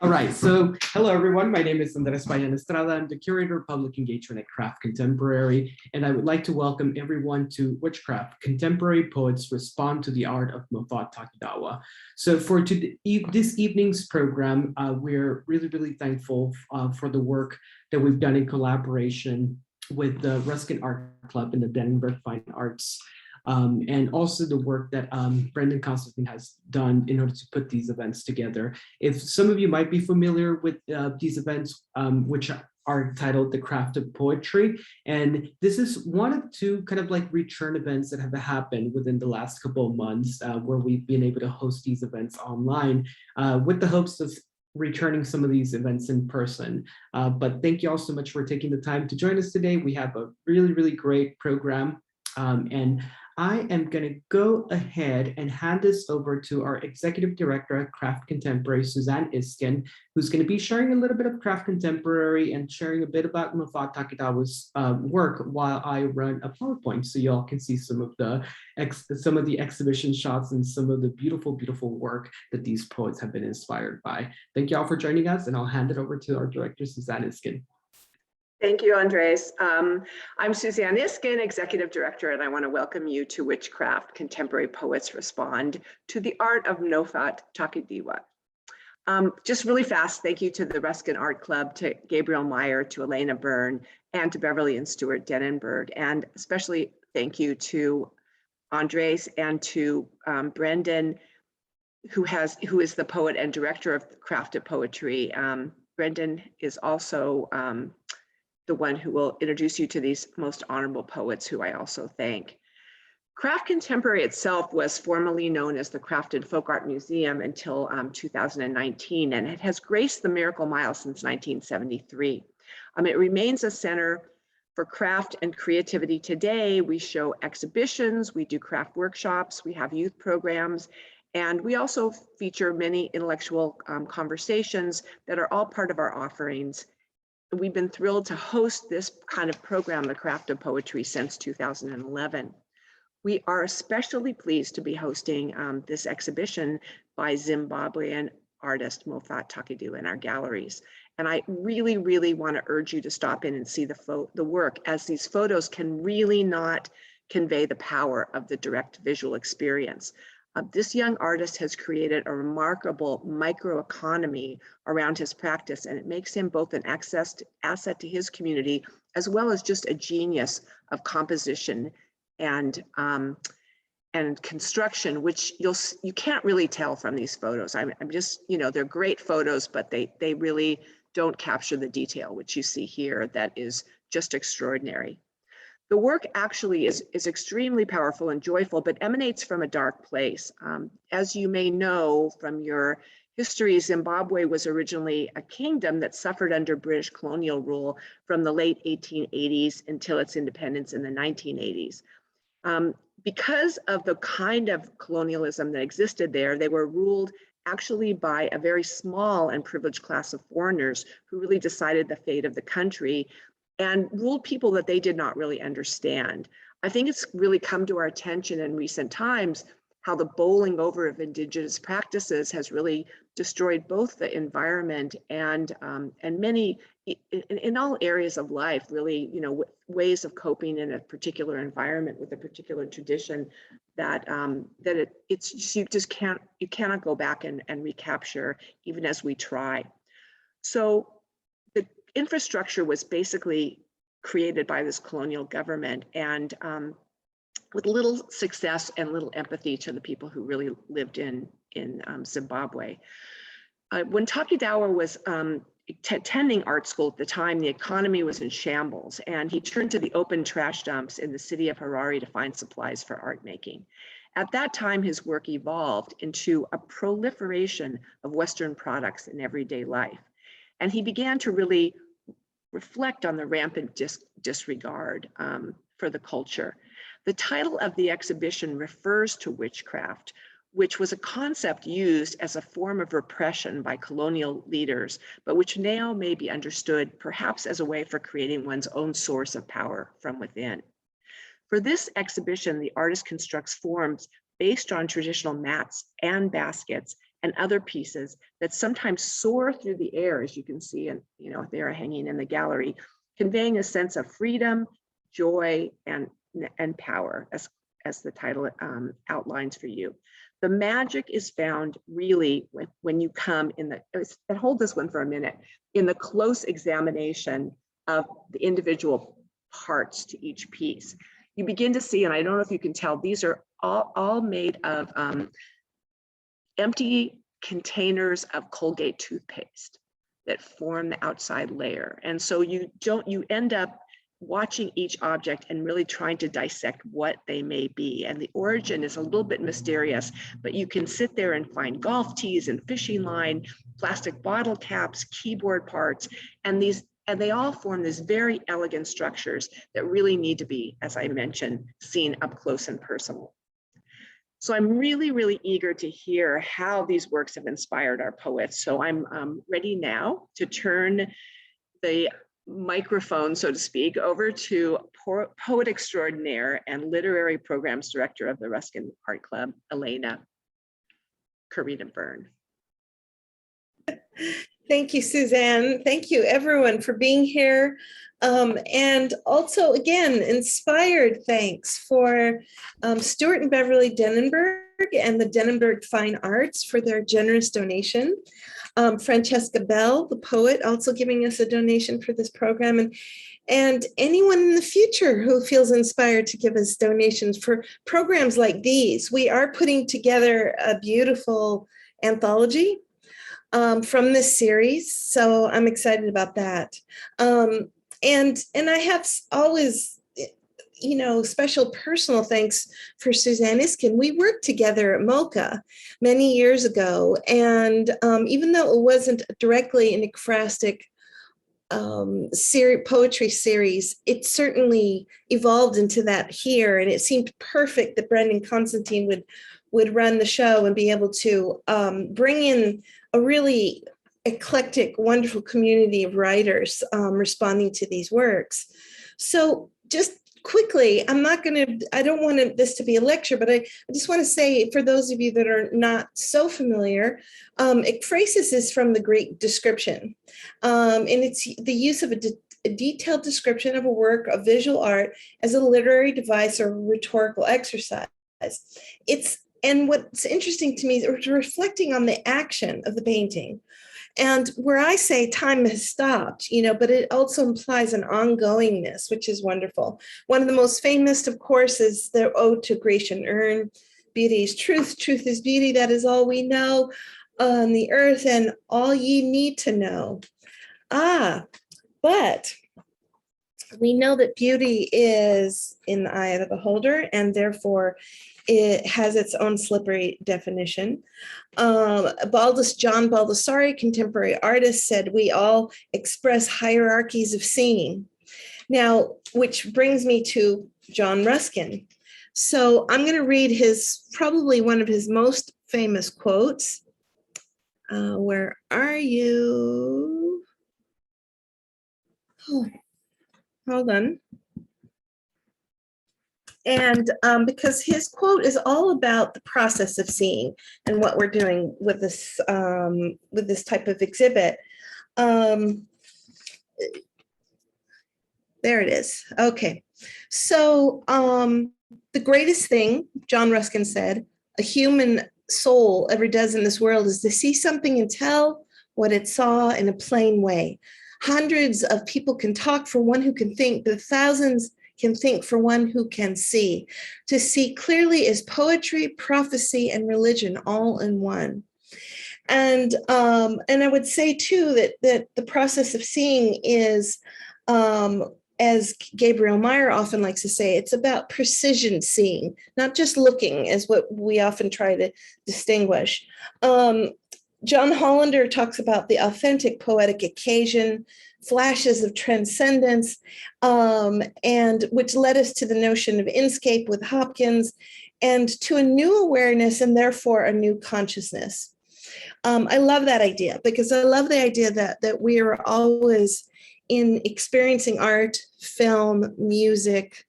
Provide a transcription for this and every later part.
All right, so hello everyone. My name is Andres Estrada. I'm the curator of public engagement at Craft Contemporary, and I would like to welcome everyone to Witchcraft: Contemporary Poets Respond to the Art of Moffat Takadiwa. So for this evening's program, we're really thankful for the work that we've done in collaboration with the Ruskin Art Club and the Denenberg Fine Arts. And also the work that Brendan Constantine has done in order to put these events together. If some of you might be familiar with these events, which are titled The Craft of Poetry, and this is one of two kind of like return events that have happened within the last couple of months, where we've been able to host these events online with the hopes of returning some of these events in person. But thank you all so much for taking the time to join us today. We have a really great program, and I am going to go ahead and hand this over to our Executive Director at Craft Contemporary, Suzanne Isken, who's going to be sharing a little bit of Craft Contemporary and sharing a bit about Moffat Takadiwa's work while I run a PowerPoint, so y'all can see some of the exhibition shots and some of the beautiful work that these poets have been inspired by. Thank you all for joining us, and I'll hand it over to our director, Suzanne Isken. Thank you, Andres. I'm Suzanne Isken, Executive Director, and I want to welcome you to Witchcraft: Contemporary Poets Respond to the Art of Moffat Takadiwa. Just really fast, thank you to the Ruskin Art Club, to Gabriel Meyer, to Elena Byrne, and to Beverly and Stuart Denenberg, and especially thank you to Andres and to Brendan, who is the poet and director of Craft of Poetry. Brendan is also the one who will introduce you to these most honorable poets, who I also thank. Craft Contemporary itself was formerly known as the Craft and Folk Art Museum until 2019, and it has graced the Miracle Mile since 1973. It remains a center for craft and creativity today. We show exhibitions, we do craft workshops, we have youth programs, and we also feature many intellectual conversations that are all part of our offerings. We've been thrilled to host this kind of program, The Craft of Poetry, since 2011. We are especially pleased to be hosting this exhibition by Zimbabwean artist Moffat Takadiwa in our galleries. And I really want to urge you to stop in and see the work, as these photos can really not convey the power of the direct visual experience. This young artist has created a remarkable microeconomy around his practice, and it makes him both an asset to his community, as well as just a genius of composition and construction, which you can't really tell from these photos. I'm just, they're great photos, but they really don't capture the detail, which you see here, that is just extraordinary. The work actually is extremely powerful and joyful, but emanates from a dark place. As you may know from your history, Zimbabwe was originally a kingdom that suffered under British colonial rule from the late 1880s until its independence in the 1980s. Because of the kind of colonialism that existed there, they were ruled actually by a very small and privileged class of foreigners who really decided the fate of the country and ruled people that they did not really understand. I think it's really come to our attention in recent times how the bowling over of indigenous practices has really destroyed both the environment and many, in all areas of life, really, ways of coping in a particular environment with a particular tradition that you cannot go back and recapture, even as we try. So the infrastructure was basically created by this colonial government, and with little success and little empathy to the people who really lived in Zimbabwe. When Takadiwa was attending art school at the time, the economy was in shambles, and he turned to the open trash dumps in the city of Harare to find supplies for art making. At that time, his work evolved into a proliferation of Western products in everyday life. And he began to really reflect on the rampant disregard for the culture. The title of the exhibition refers to witchcraft, which was a concept used as a form of repression by colonial leaders, but which now may be understood perhaps as a way for creating one's own source of power from within. For this exhibition, the artist constructs forms based on traditional mats and baskets and other pieces that sometimes soar through the air, as you can see, and they are hanging in the gallery, conveying a sense of freedom, joy, and power, as the title outlines for you. The magic is found really when you come and hold this one for a minute, in the close examination of the individual parts to each piece. You begin to see, and I don't know if you can tell, these are all made of empty containers of Colgate toothpaste that form the outside layer. And so you end up watching each object and really trying to dissect what they may be. And the origin is a little bit mysterious, but you can sit there and find golf tees and fishing line, plastic bottle caps, keyboard parts, and they all form these very elegant structures that really need to be, as I mentioned, seen up close and personal. So I'm really, really eager to hear how these works have inspired our poets. So I'm ready now to turn the microphone, so to speak, over to poet extraordinaire and literary programs director of the Ruskin Art Club, Elena, Karina Byrne. Thank you, Suzanne. Thank you, everyone, for being here. And also, again, inspired thanks for Stuart and Beverly Denenberg and the Denenberg Fine Arts for their generous donation. Francesca Bell, the poet, also giving us a donation for this program. And anyone in the future who feels inspired to give us donations for programs like these. We are putting together a beautiful anthology from this series, so I'm excited about that. And I have always, special personal thanks for Suzanne Isken. We worked together at MoCA many years ago, and even though it wasn't directly an ekphrastic poetry series, it certainly evolved into that here, and it seemed perfect that Brendan Constantine would run the show and be able to bring in a really eclectic, wonderful community of writers responding to these works. So just quickly, I don't want this to be a lecture, but I just want to say, for those of you that are not so familiar, ekphrasis is from the Greek description. And it's the use of a detailed description of a work of visual art as a literary device or rhetorical exercise. And what's interesting to me is reflecting on the action of the painting. And where I say time has stopped, but it also implies an ongoingness, which is wonderful. One of the most famous, of course, is the Ode to Grecian Urn. Beauty is truth, truth is beauty, that is all we know on the earth and all ye need to know. But we know that beauty is in the eye of the beholder, and therefore it has its own slippery definition. John Baldessari, contemporary artist, said we all express hierarchies of seeing. Now, which brings me to John Ruskin. So I'm going to read probably one of his most famous quotes. Where are you? Oh, hold on. And because his quote is all about the process of seeing and what we're doing with this type of exhibit. There it is. Okay. So the greatest thing, John Ruskin said, a human soul ever does in this world is to see something and tell what it saw in a plain way. Hundreds of people can talk for one who can think, but thousands can think for one who can see. To see clearly is poetry, prophecy, and religion all in one. And I would say too that the process of seeing is, as Gabriel Meyer often likes to say, it's about precision seeing, not just looking, as what we often try to distinguish. John Hollander talks about the authentic poetic occasion, flashes of transcendence, and which led us to the notion of inscape with Hopkins, and to a new awareness and therefore a new consciousness. I love that idea, because I love the idea that we are always in experiencing art, film, music,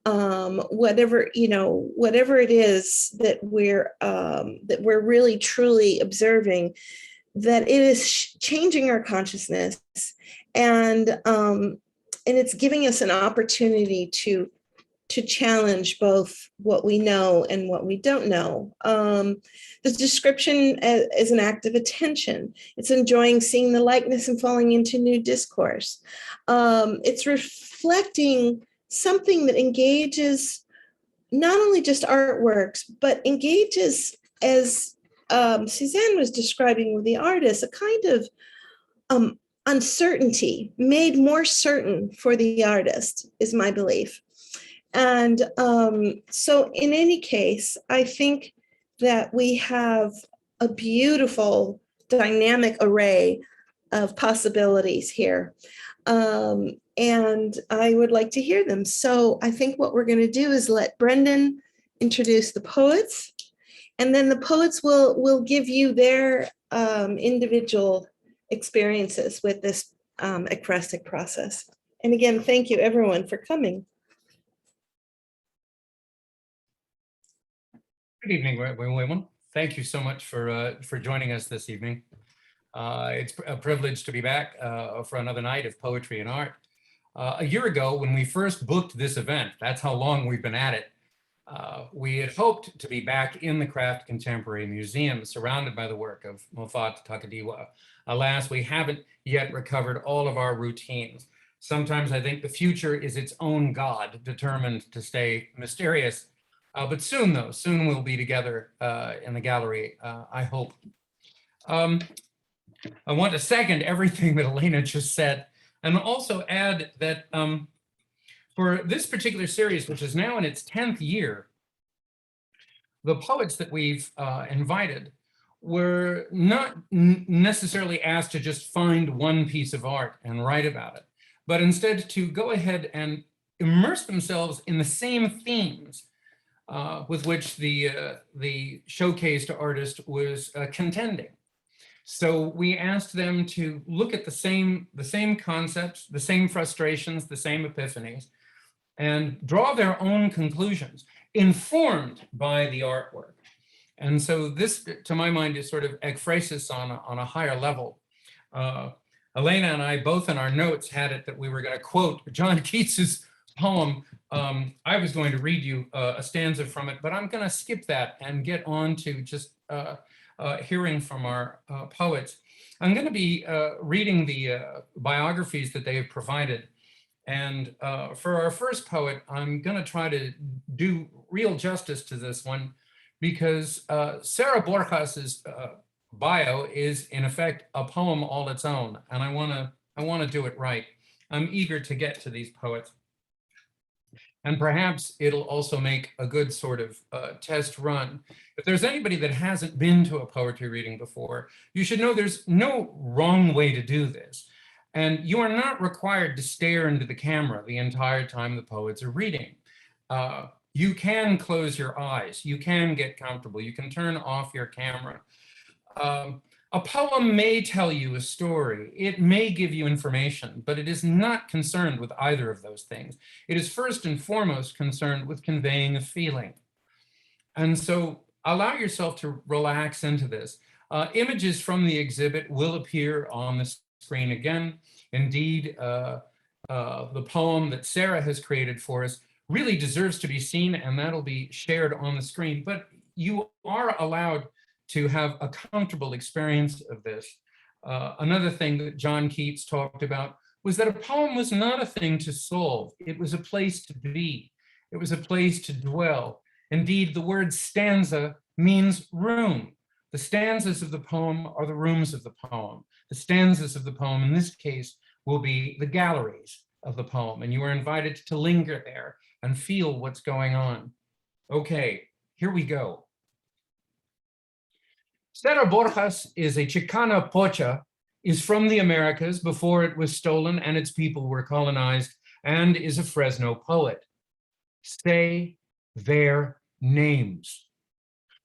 whatever, whatever it is that we're really truly observing, that it is changing our consciousness, and it's giving us an opportunity to challenge both what we know and what we don't know. The description is an act of attention. It's enjoying seeing the likeness and falling into new discourse. It's reflecting something that engages not only just artworks, but engages, as Suzanne was describing with the artist, a kind of uncertainty made more certain for the artist, is my belief. And so in any case, I think that we have a beautiful dynamic array of possibilities here. And I would like to hear them. So I think what we're going to do is let Brendan introduce the poets, and then the poets will give you their individual experiences with this ekphrastic process. And again, thank you everyone for coming. Good evening, everyone. Thank you so much for joining us this evening. It's a privilege to be back for another night of poetry and art. A year ago, when we first booked this event, that's how long we've been at it, we had hoped to be back in the Craft Contemporary Museum, surrounded by the work of Moffat Takadiwa. Alas, we haven't yet recovered all of our routines. Sometimes I think the future is its own god, determined to stay mysterious. But soon, though, soon we'll be together in the gallery, I hope. I want to second everything that Elena just said, and also add that for this particular series, which is now in its 10th year, the poets that we've invited were not necessarily asked to just find one piece of art and write about it, but instead to go ahead and immerse themselves in the same themes with which the showcased artist was contending. So we asked them to look at the same concepts, the same frustrations, the same epiphanies, and draw their own conclusions, informed by the artwork. And so this, to my mind, is sort of ekphrasis on a higher level. Elena and I both in our notes had it that we were going to quote John Keats's poem. I was going to read you a stanza from it, but I'm going to skip that and get on to just hearing from our poets. I'm going to be reading the biographies that they have provided. And for our first poet, I'm going to try to do real justice to this one, because Sara Borjas's bio is in effect a poem all its own, and I want to do it right. I'm eager to get to these poets. And perhaps it'll also make a good sort of test run. If there's anybody that hasn't been to a poetry reading before, you should know there's no wrong way to do this. And you are not required to stare into the camera the entire time the poets are reading. You can close your eyes, you can get comfortable, you can turn off your camera. A poem may tell you a story, it may give you information, but it is not concerned with either of those things. It is first and foremost concerned with conveying a feeling. And so allow yourself to relax into this. Images from the exhibit will appear on the screen again. Indeed, the poem that Sara has created for us really deserves to be seen, and that'll be shared on the screen. But you are allowed to have a comfortable experience of this. Another thing that John Keats talked about was that a poem was not a thing to solve. It was a place to be. It was a place to dwell. Indeed, the word stanza means room. The stanzas of the poem are the rooms of the poem. The stanzas of the poem, in this case, will be the galleries of the poem, and you are invited to linger there and feel what's going on. Okay, here we go. Sara Borjas is a Chicana pocha, is from the Americas before it was stolen and its people were colonized, and is a Fresno poet. Say their names.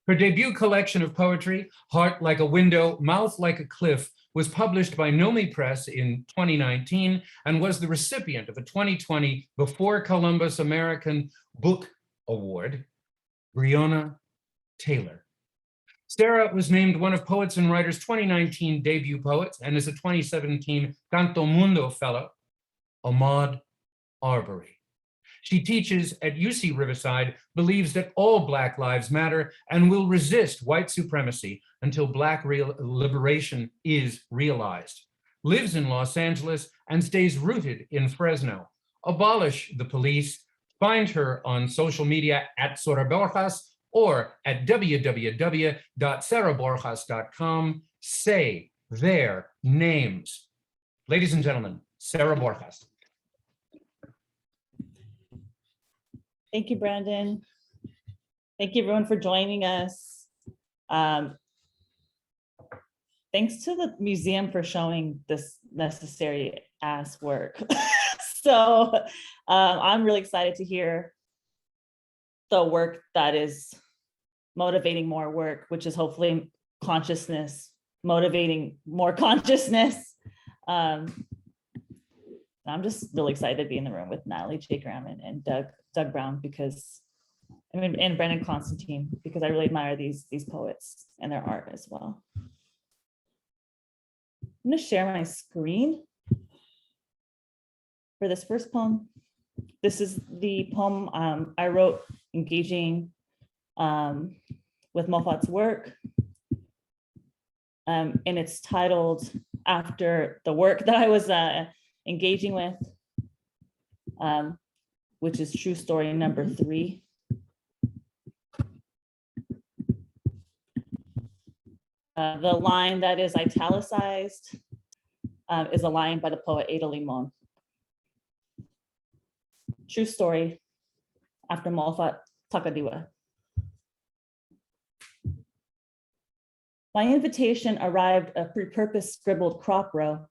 Her debut collection of poetry, Heart Like a Window, Mouth Like a Cliff, was published by Nomi Press in 2019 and was the recipient of a 2020 Before Columbus American Book Award, Breonna Taylor. Sara was named one of Poets and Writers' 2019 debut poets and is a 2017 Canto Mundo Fellow, Ahmaud Arbery. She teaches at UC Riverside, believes that all Black lives matter, and will resist white supremacy until Black liberation is realized. Lives in Los Angeles and stays rooted in Fresno. Abolish the police. Find her on social media at Sara Borjas or at www.saraborjas.com. Say their names. Ladies and gentlemen, Sara Borjas. Thank you, Brandon. Thank you, everyone, for joining us. Thanks to the museum for showing this necessary ass work. So I'm really excited to hear the work that is motivating more work, which is hopefully consciousness, motivating more consciousness. I'm just really excited to be in the room with Natalie Graham and Doug Brown, because and Brendan Constantine, because I really admire these poets and their art as well. I'm going to share my screen for this first poem. This is the poem I wrote engaging with Moffat's work, and it's titled after the work that I was engaging with, which is True Story number 3. The line that is italicized is a line by the poet Ada Limon. True story after Moffat Takadiwa. My invitation arrived a pre-purposed scribbled crop row,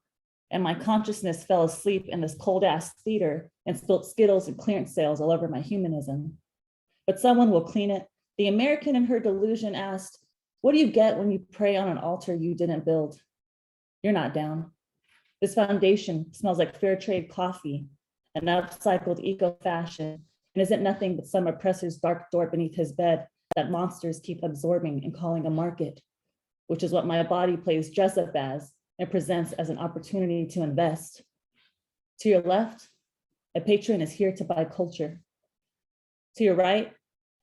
and my consciousness fell asleep in this cold-ass theater and spilt Skittles and clearance sales all over my humanism. But someone will clean it. The American in her delusion asked, "What do you get when you pray on an altar you didn't build?" You're not down. This foundation smells like fair trade coffee and upcycled eco-fashion, and isn't nothing but some oppressor's dark door beneath his bed that monsters keep absorbing and calling a market, which is what my body plays dress up as and presents as an opportunity to invest. To your left, a patron is here to buy culture. To your right,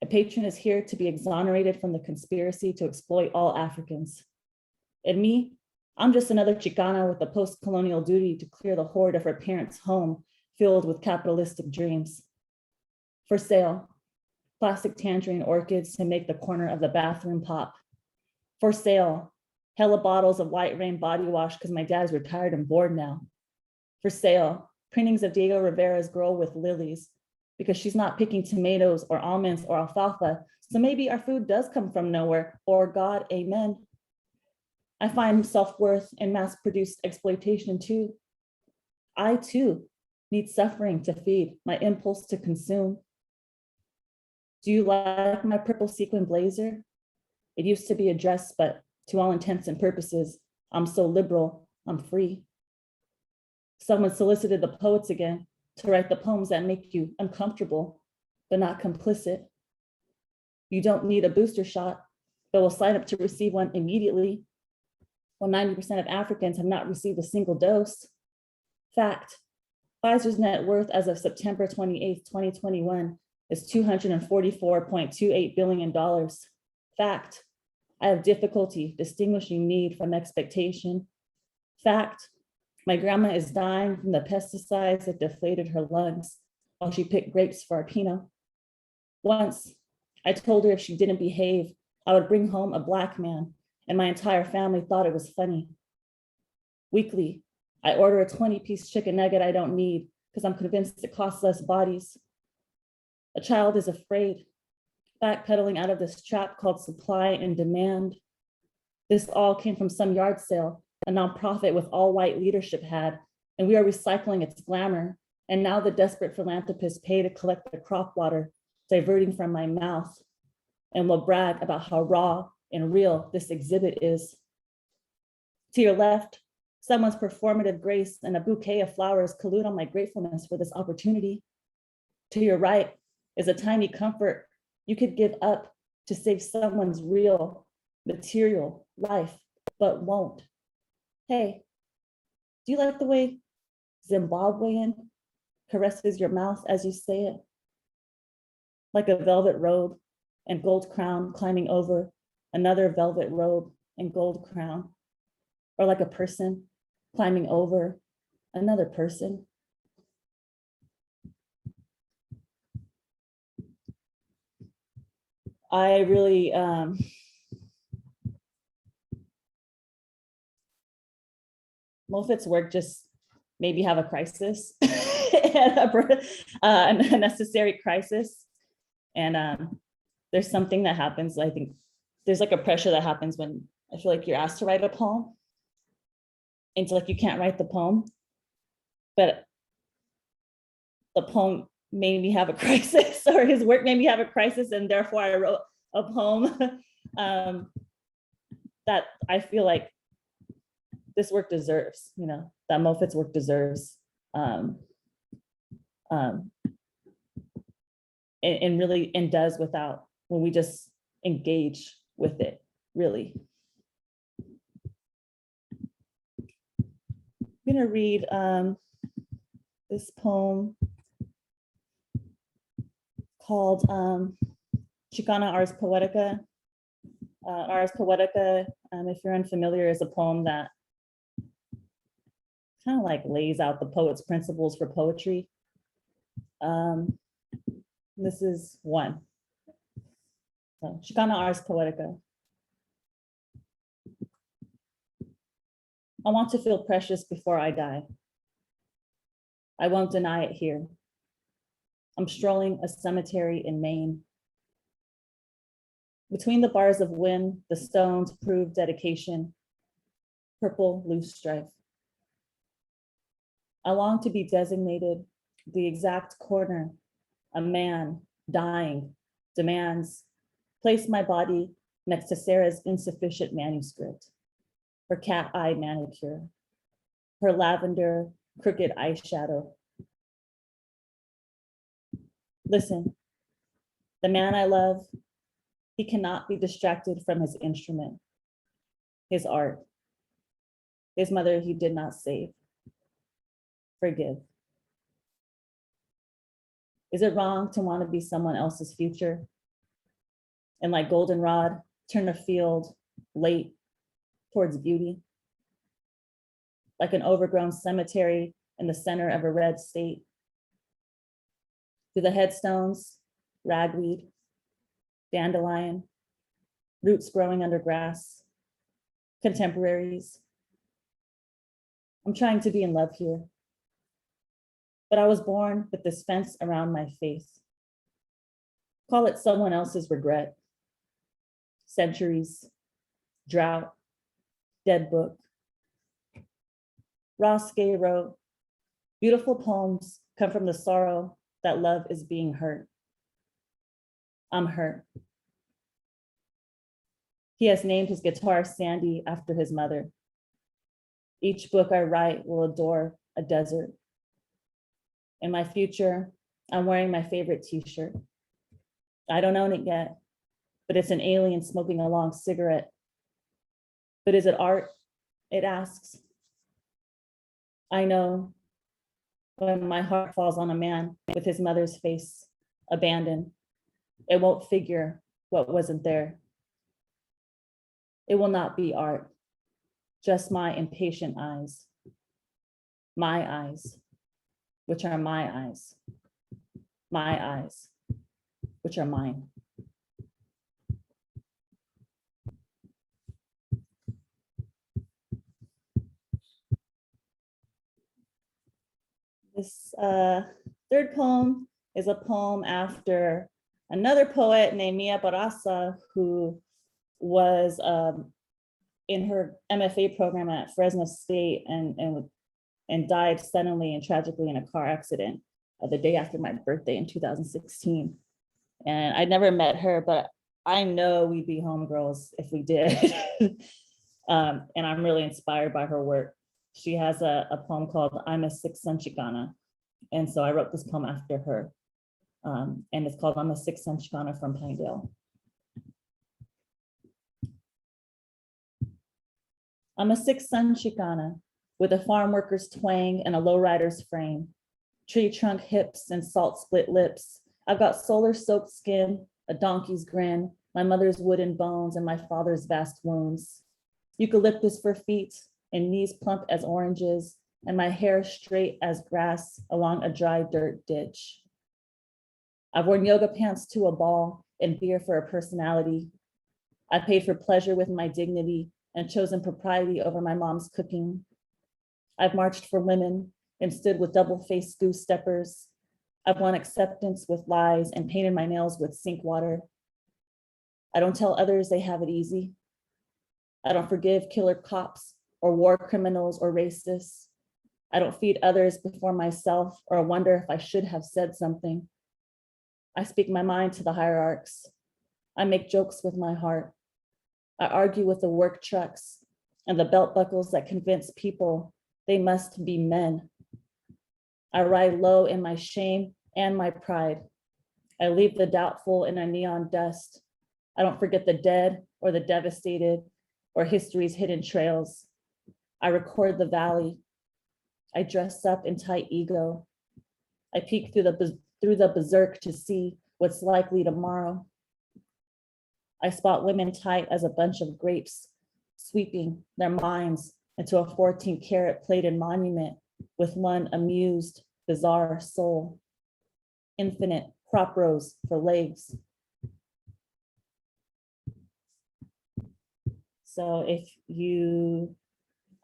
a patron is here to be exonerated from the conspiracy to exploit all Africans. And me, I'm just another Chicana with a post-colonial duty to clear the hoard of her parents' home filled with capitalistic dreams. For sale, plastic tangerine orchids to make the corner of the bathroom pop. For sale, hella bottles of White Rain body wash because my dad's retired and bored now. For sale, printings of Diego Rivera's Girl with Lilies, because she's not picking tomatoes or almonds or alfalfa, so maybe our food does come from nowhere, or God, amen. I find self-worth in mass-produced exploitation too. I too need suffering to feed my impulse to consume. Do you like my purple sequin blazer? It used to be a dress, but to all intents and purposes, I'm so liberal, I'm free. Someone solicited the poets again to write the poems that make you uncomfortable, but not complicit. You don't need a booster shot, but will sign up to receive one immediately, while 90% of Africans have not received a single dose. Fact, Pfizer's net worth as of September 28th, 2021 is $244.28 billion. Fact, I have difficulty distinguishing need from expectation. Fact, my grandma is dying from the pesticides that deflated her lungs while she picked grapes for our Pinot. Once, I told her if she didn't behave, I would bring home a Black man, and my entire family thought it was funny. Weekly, I order a 20-piece chicken nugget I don't need because I'm convinced it costs less bodies. A child is afraid, backpedaling out of this trap called supply and demand. This all came from some yard sale a nonprofit with all white leadership had, and we are recycling its glamour. And now the desperate philanthropists pay to collect the crop water, diverting from my mouth, and will brag about how raw and real this exhibit is. To your left, Someone's performative grace and a bouquet of flowers collude on my gratefulness for this opportunity. To your right is a tiny comfort you could give up to save someone's real material life, but won't. Hey, do you like the way Zimbabwean caresses your mouth as you say it? Like a velvet robe and gold crown climbing over another velvet robe and gold crown, or like a person climbing over another person. I really, Moffat's work just made me have a crisis, and a necessary crisis. And there's something that happens, I think there's like a pressure that happens when I feel like you're asked to write a poem. And it's like you can't write the poem, but the poem made me have a crisis, or his work made me have a crisis, and therefore I wrote a poem that I feel like this work deserves, you know, that Moffat's work deserves. And really, and does without, when we just engage with it, really. I'm gonna read this poem called Chicana Ars Poetica. Ars Poetica, if you're unfamiliar, is a poem that kind of like lays out the poet's principles for poetry. This is one. So, Chicana Ars Poetica. I want to feel precious before I die. I won't deny it here. I'm strolling a cemetery in Maine. Between the bars of wind, the stones prove dedication, purple loose strife. I long to be designated the exact corner a man dying demands. Place my body next to Sarah's insufficient manuscript, her cat eye manicure, her lavender crooked eyeshadow. Listen, the man I love, he cannot be distracted from his instrument, his art, his mother he did not save. Forgive. Is it wrong to want to be someone else's future? And like goldenrod, turn a field late towards beauty? Like an overgrown cemetery in the center of a red state? Do the headstones, ragweed, dandelion, roots growing under grass, contemporaries? I'm trying to be in love here. But I was born with this fence around my face. Call it someone else's regret. Centuries, drought, dead book. Ross Gay wrote, beautiful poems come from the sorrow that love is being hurt. I'm hurt. He has named his guitar Sandy after his mother. Each book I write will adore a desert. In my future, I'm wearing my favorite t-shirt. I don't own it yet, but it's an alien smoking a long cigarette. But is it art? It asks. I know when my heart falls on a man with his mother's face abandoned, it won't figure what wasn't there. It will not be art, just my impatient eyes. My eyes, which are my eyes. My eyes, which are mine. This third poem is a poem after another poet named Mia Barraza, who was in her MFA program at Fresno State and died suddenly and tragically in a car accident the day after my birthday in 2016. And I never met her, but I know we'd be homegirls if we did. And I'm really inspired by her work. She has a poem called I'm a Six Sun Chicana. And so I wrote this poem after her. And it's called I'm a Six Sun Chicana from Pinedale. I'm a Six Sun Chicana with a farm worker's twang and a lowrider's frame, tree trunk hips and salt split lips. I've got solar soaked skin, a donkey's grin, my mother's wooden bones and my father's vast wounds. Eucalyptus for feet and knees plump as oranges, and my hair straight as grass along a dry dirt ditch. I've worn yoga pants to a ball and beer for a personality. I paid for pleasure with my dignity and chosen propriety over my mom's cooking. I've marched for women and stood with double-faced goose steppers. I've won acceptance with lies and painted my nails with sink water. I don't tell others they have it easy. I don't forgive killer cops or war criminals or racists. I don't feed others before myself or wonder if I should have said something. I speak my mind to the hierarchs. I make jokes with my heart. I argue with the work trucks and the belt buckles that convince people they must be men. I ride low in my shame and my pride. I leave the doubtful in a neon dust. I don't forget the dead or the devastated or history's hidden trails. I record the valley. I dress up in tight ego. I peek through the berserk to see what's likely tomorrow. I spot women tight as a bunch of grapes, sweeping their minds into a 14-karat plated monument with one amused, bizarre soul. Infinite crop rows for legs. So if you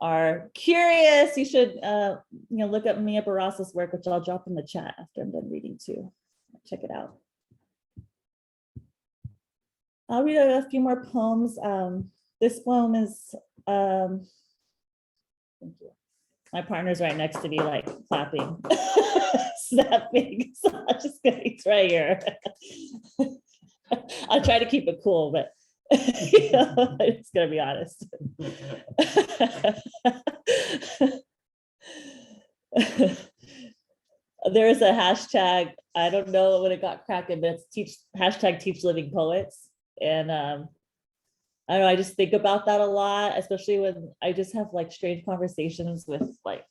are curious, you should look up Mia Barrasa's work, which I'll drop in the chat after I'm done reading too. Check it out. I'll read a few more poems. This poem is, thank you. My partner's right next to me, like clapping, snapping. So I'm just gonna, it's right here. I'll try to keep it cool, but it's gonna be honest. There is a hashtag, I don't know when it got cracking, but it's hashtag Teach Living Poets. And I don't know, I just think about that a lot, especially when I just have like strange conversations with like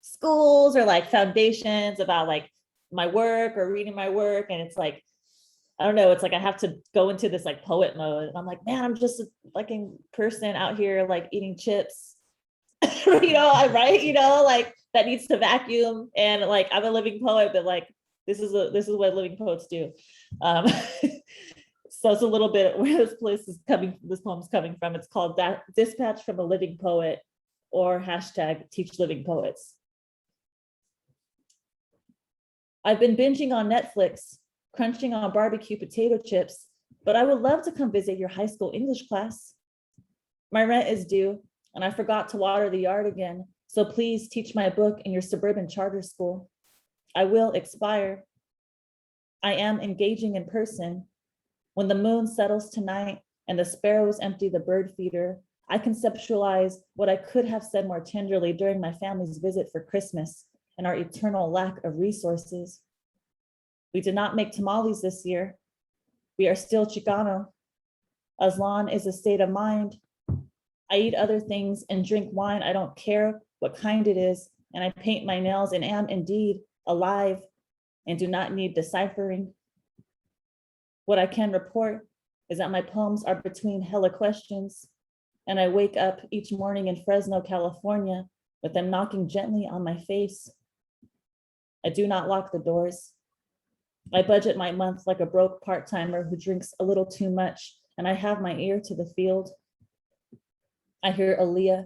schools or like foundations about like my work or reading my work. And it's like, I don't know, it's like I have to go into this like poet mode. And I'm like, man, I'm just a fucking person out here like eating chips, I write, like that needs to vacuum. And like, I'm a living poet, but like, this is what living poets do. So it's a little bit where this poem's coming from. It's called Dispatch from a Living Poet, or hashtag Teach Living Poets. I've been binging on Netflix, crunching on barbecue potato chips, but I would love to come visit your high school English class. My rent is due, and I forgot to water the yard again, so please teach my book in your suburban charter school. I will expire. I am engaging in person. When the moon settles tonight and the sparrows empty the bird feeder, I conceptualize what I could have said more tenderly during my family's visit for Christmas and our eternal lack of resources. We did not make tamales this year. We are still Chicano. Aslan is a state of mind. I eat other things and drink wine. I don't care what kind it is. And I paint my nails and am indeed alive and do not need deciphering. What I can report is that my poems are between hella questions, and I wake up each morning in Fresno, California, with them knocking gently on my face. I do not lock the doors. I budget my month like a broke part-timer who drinks a little too much, and I have my ear to the field. I hear Aaliyah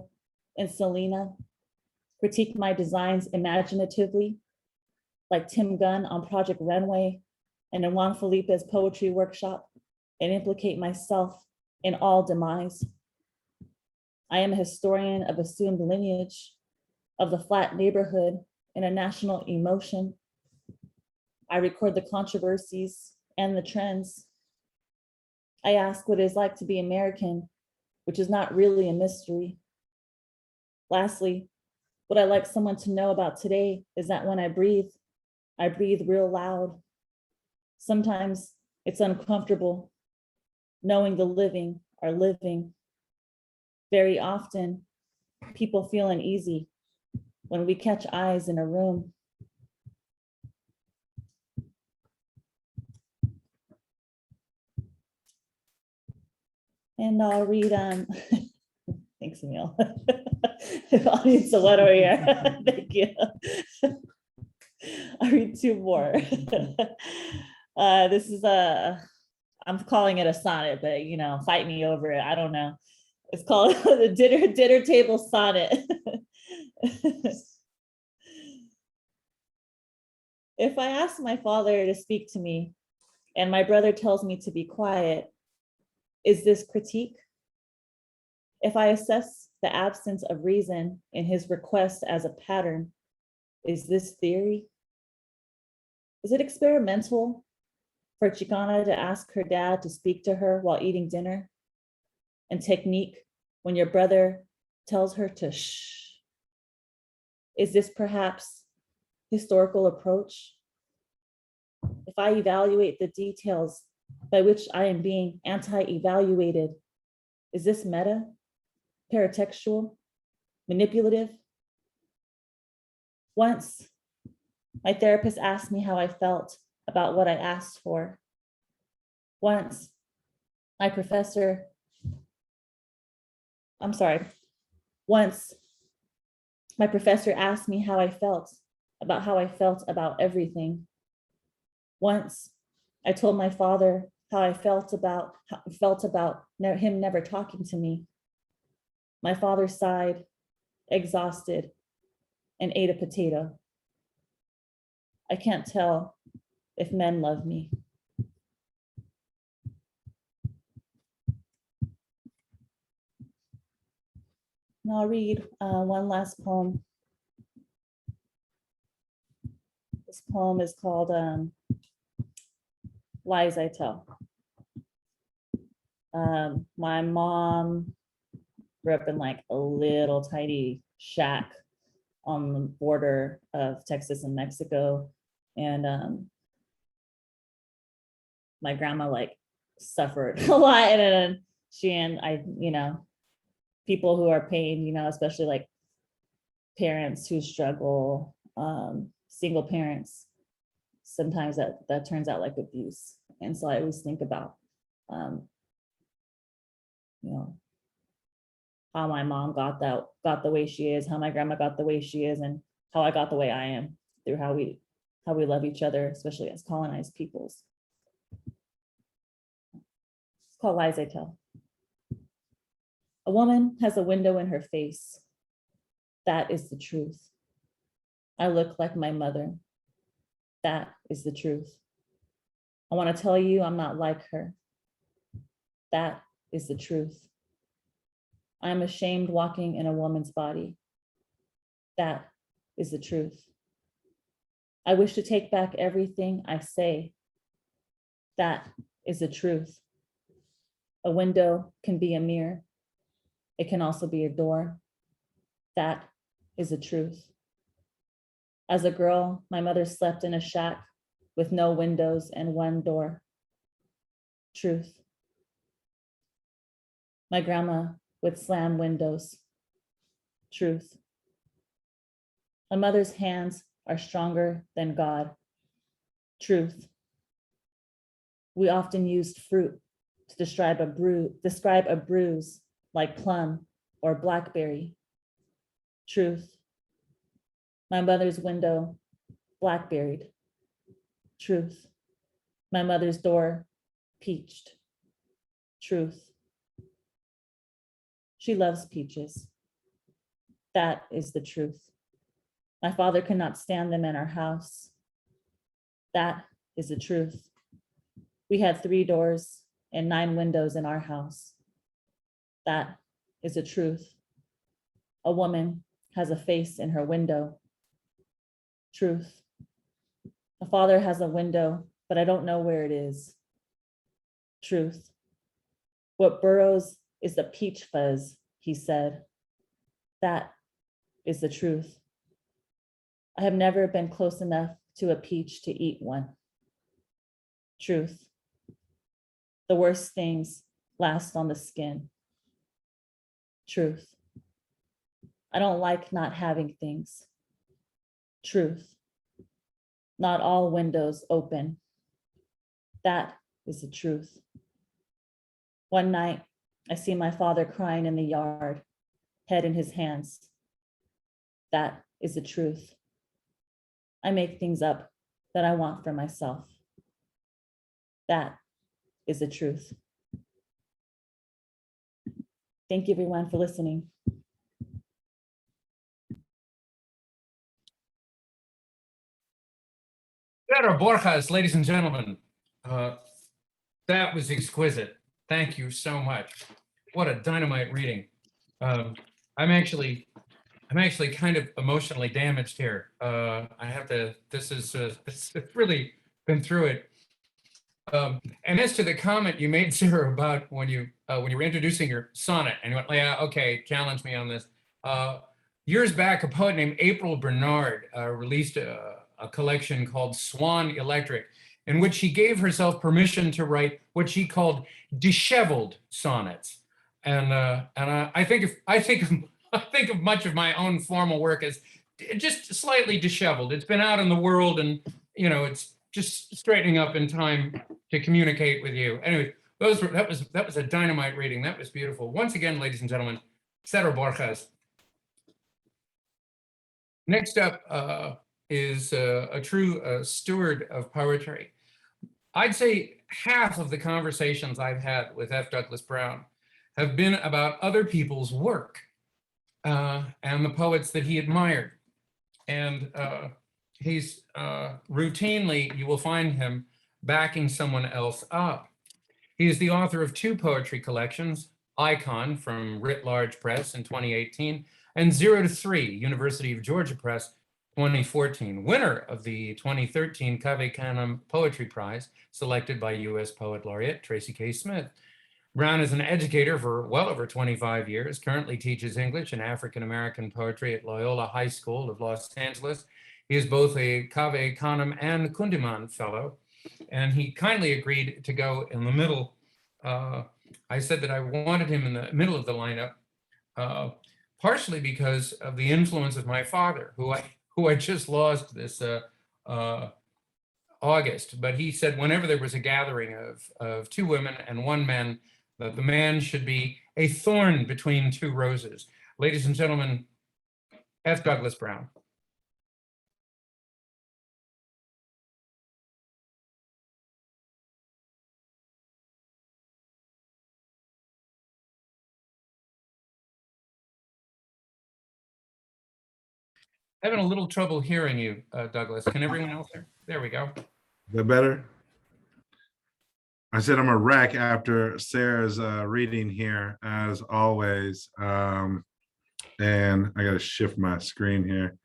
and Selena critique my designs imaginatively, like Tim Gunn on Project Runway and in Juan Felipe's poetry workshop, and implicate myself in all demise. I am a historian of assumed lineage, of the flat neighborhood in a national emotion. I record the controversies and the trends. I ask what it is like to be American, which is not really a mystery. Lastly, What I'd like someone to know about today is that when I breathe real loud. Sometimes it's uncomfortable knowing the living are living. Very often, people feel uneasy when we catch eyes in a room. And I'll read, thanks, Emil. Audience, so what are we here? Thank you. I'll read two more. This is I'm calling it a sonnet, but fight me over it. I don't know. It's called the dinner table sonnet. If I ask my father to speak to me and my brother tells me to be quiet, is this critique? If I assess the absence of reason in his request as a pattern, is this theory? Is it experimental for Chicana to ask her dad to speak to her while eating dinner? And technique when your brother tells her to shh? Is this perhaps historical approach? If I evaluate the details by which I am being anti-evaluated, is this meta, paratextual, manipulative? Once, my therapist asked me how I felt about what I asked for. Once, once my professor asked me how I felt about everything. Once, I told my father how I felt about him never talking to me. My father sighed, exhausted, and ate a potato. I can't tell if men love me. And I'll read one last poem. This poem is called Lies I Tell. My mom grew up in like a little tiny shack on the border of Texas and Mexico. And my grandma like suffered a lot. And she and I, people who are pain, especially like parents who struggle, single parents, sometimes that turns out like abuse. And so I always think about, how my mom got the way she is, how my grandma got the way she is, and how I got the way I am through how we love each other, especially as colonized peoples. It's called Lies I Tell. A woman has a window in her face. That is the truth. I look like my mother. That is the truth. I want to tell you I'm not like her. That is the truth. I'm ashamed walking in a woman's body. That is the truth. I wish to take back everything I say. That is the truth. A window can be a mirror. It can also be a door. That is the truth. As a girl, my mother slept in a shack with no windows and one door. Truth. My grandma would slam windows. Truth. My mother's hands are stronger than God. Truth. We often used fruit to describe a bruise like plum or blackberry. Truth. My mother's window, blackberried. Truth. My mother's door, peached. Truth. She loves peaches. That is the truth. My father could not stand them in our house. That is the truth. We had 3 doors and 9 windows in our house. That is the truth. A woman has a face in her window. Truth. A father has a window, but I don't know where it is. Truth. What burrows is the peach fuzz, he said. That is the truth. I have never been close enough to a peach to eat one. Truth. The worst things last on the skin. Truth. I don't like not having things. Truth. Not all windows open. That is the truth. One night, I see my father crying in the yard, head in his hands. That is the truth. I make things up that I want for myself. That is the truth. Thank you everyone for listening. Sara Borjas, ladies and gentlemen, that was exquisite. Thank you so much. What a dynamite reading. I'm actually kind of emotionally damaged here. I have to. This has really been through it. And as to the comment you made, Sara, about when you were introducing your sonnet, and you went, "Yeah, okay, challenge me on this." Years back, a poet named April Bernard released a collection called Swan Electric, in which she gave herself permission to write what she called disheveled sonnets. And I think of much of my own formal work as just slightly disheveled. It's been out in the world, and it's just straightening up in time to communicate with you. Anyway, that was a dynamite reading. That was beautiful. Once again, ladies and gentlemen, Sara Borjas. Next up is a true steward of poetry. I'd say half of the conversations I've had with F. Douglas Brown have been about other people's work and the poets that he admired. And he's routinely, you will find him backing someone else up. He is the author of 2 poetry collections, Icon from Writ Large Press in 2018, and 0 to 3, University of Georgia Press, 2014, winner of the 2013 Cave Canem Poetry Prize, selected by U.S. Poet Laureate Tracy K. Smith. Brown is an educator for well over 25 years, currently teaches English and African American poetry at Loyola High School of Los Angeles. He is both a Cave Canem and Kundiman Fellow, and he kindly agreed to go in the middle. I said that I wanted him in the middle of the lineup, partially because of the influence of my father, who I just lost this August. But he said whenever there was a gathering of 2 women and 1 man, that the man should be a thorn between 2 roses. Ladies and gentlemen, F. Douglas Brown. Having a little trouble hearing you, Douglas. Can everyone else hear? There we go. Is that better? I said I'm a wreck after Sarah's reading here, as always. And I got to shift my screen here.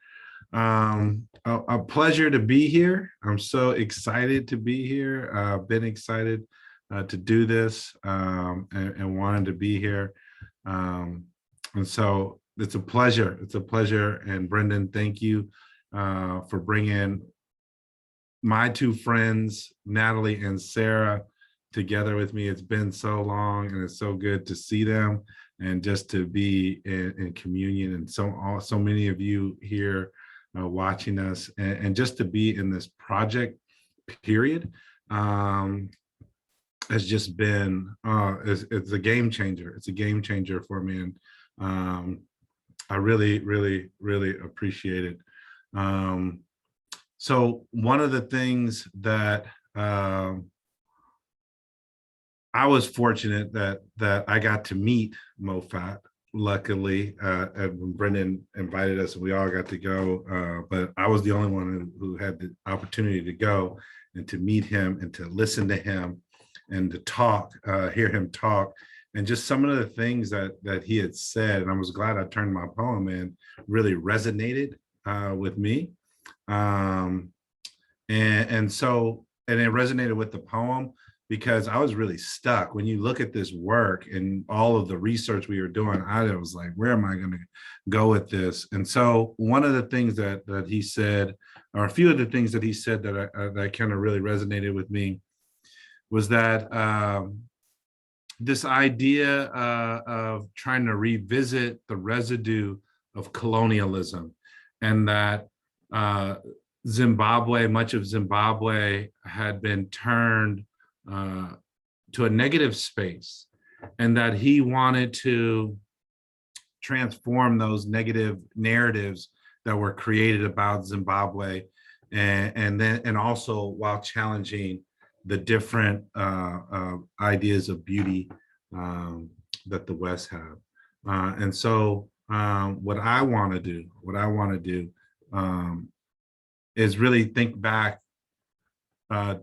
A pleasure to be here. I'm so excited to be here. I've been excited to do this and wanted to be here. And so it's a pleasure. It's a pleasure. And Brendan, thank you for bringing my 2 friends, Natalie and Sara, together with me. It's been so long, and it's so good to see them and just to be in communion, and so many of you here watching us, and just to be in this project period has just been it's a game changer. It's a game changer for me, and I really, really, really appreciate it. So one of the things that I was fortunate that I got to meet Moffat, luckily, and when Brendan invited us, and we all got to go, but I was the only one who had the opportunity to go and to meet him and to listen to him and to talk, hear him talk, and just some of the things that he had said. And I was glad I turned my poem in, really resonated with me. And it resonated with the poem because I was really stuck. When you look at this work and all of the research we were doing, I was like, where am I going to go with this? And so one of the things that he said, or a few of the things that he said that kind of really resonated with me, was that this idea of trying to revisit the residue of colonialism, and that Zimbabwe, much of Zimbabwe had been turned to a negative space, and that he wanted to transform those negative narratives that were created about Zimbabwe, and also while challenging the different ideas of beauty that the West have. And so what I want to do is really think back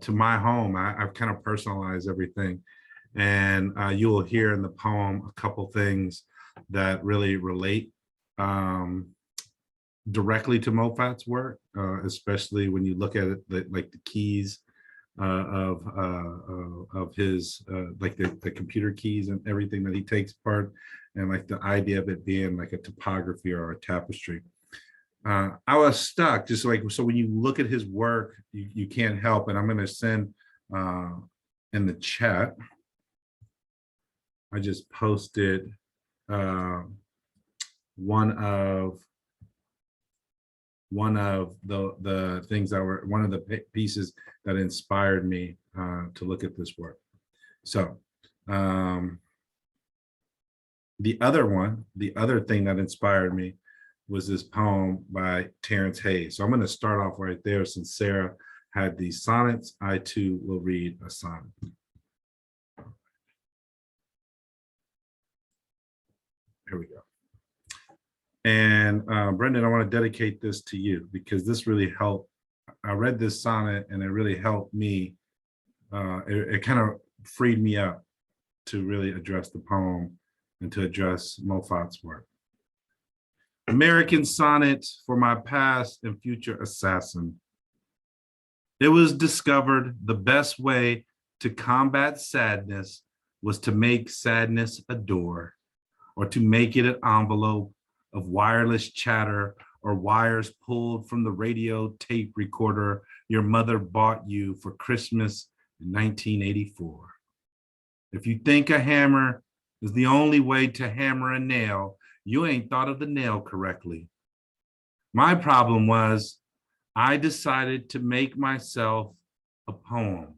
to my home. I've kind of personalized everything, and you will hear in the poem a couple things that really relate directly to Moffat's work, especially when you look at it, like the keys of his like the computer keys and everything that he takes part, and like the idea of it being like a topography or a tapestry. I was stuck, just like, so when you look at his work, you can't help. And I'm going to send in the chat, I just posted one of the things that were one of the pieces that inspired me to look at this work. So the other thing that inspired me was this poem by Terrence Hayes. So I'm going to start off right there. Since Sara had these sonnets, I too will read a sonnet. Here we go. And Brendan, I want to dedicate this to you, because this really helped. I read this sonnet and it really helped me. It kind of freed me up to really address the poem and to address Moffat's work. American sonnet for my past and future assassin. It was discovered the best way to combat sadness was to make sadness a door, or to make it an envelope of wireless chatter or wires pulled from the radio tape recorder your mother bought you for Christmas in 1984. If you think a hammer is the only way to hammer a nail, you ain't thought of the nail correctly. My problem was I decided to make myself a poem.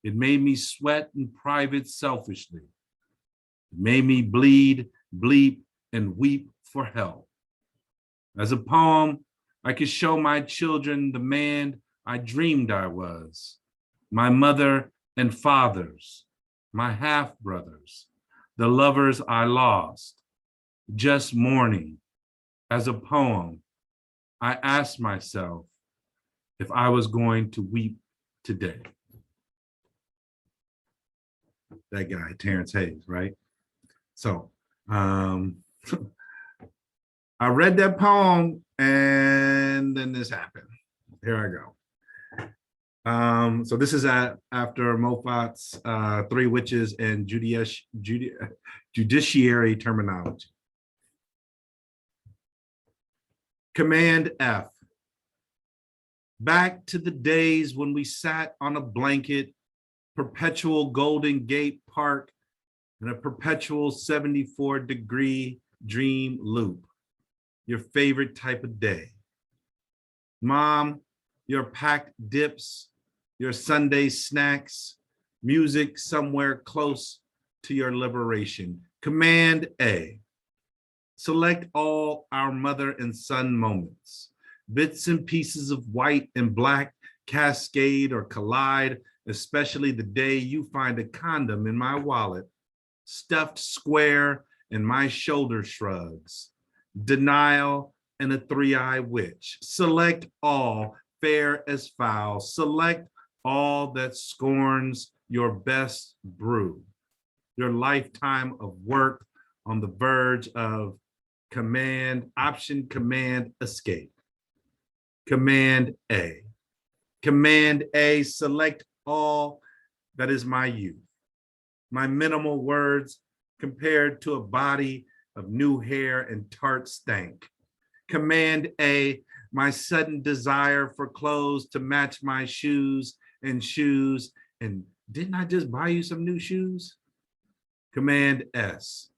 It made me sweat in private selfishly. It made me bleed, bleep, and weep for help. As a poem, I could show my children the man I dreamed I was, my mother and fathers, my half-brothers, the lovers I lost, just mourning. As a poem, I asked myself if I was going to weep today. That guy, Terrence Hayes, right? So I read that poem and then this happened. Here I go. So this is after Moffat's Three Witches and Judiciary Terminology. Command F. Back to the days when we sat on a blanket, perpetual Golden Gate Park, in a perpetual 74-degree dream loop. Your favorite type of day. Mom, your packed dips, your Sunday snacks, music somewhere close to your liberation. Command A. Select all our mother and son moments. Bits and pieces of white and black cascade or collide, especially the day you find a condom in my wallet, stuffed square and my shoulder shrugs, denial and a three-eyed witch. Select all fair as foul. Select all that scorns your best brew. Your lifetime of work on the verge of command, option, command, escape. Command A. Command A, select all that is my youth. My minimal words compared to a body of new hair and tart stank. Command A, my sudden desire for clothes to match my shoes. And didn't I just buy you some new shoes? Command S,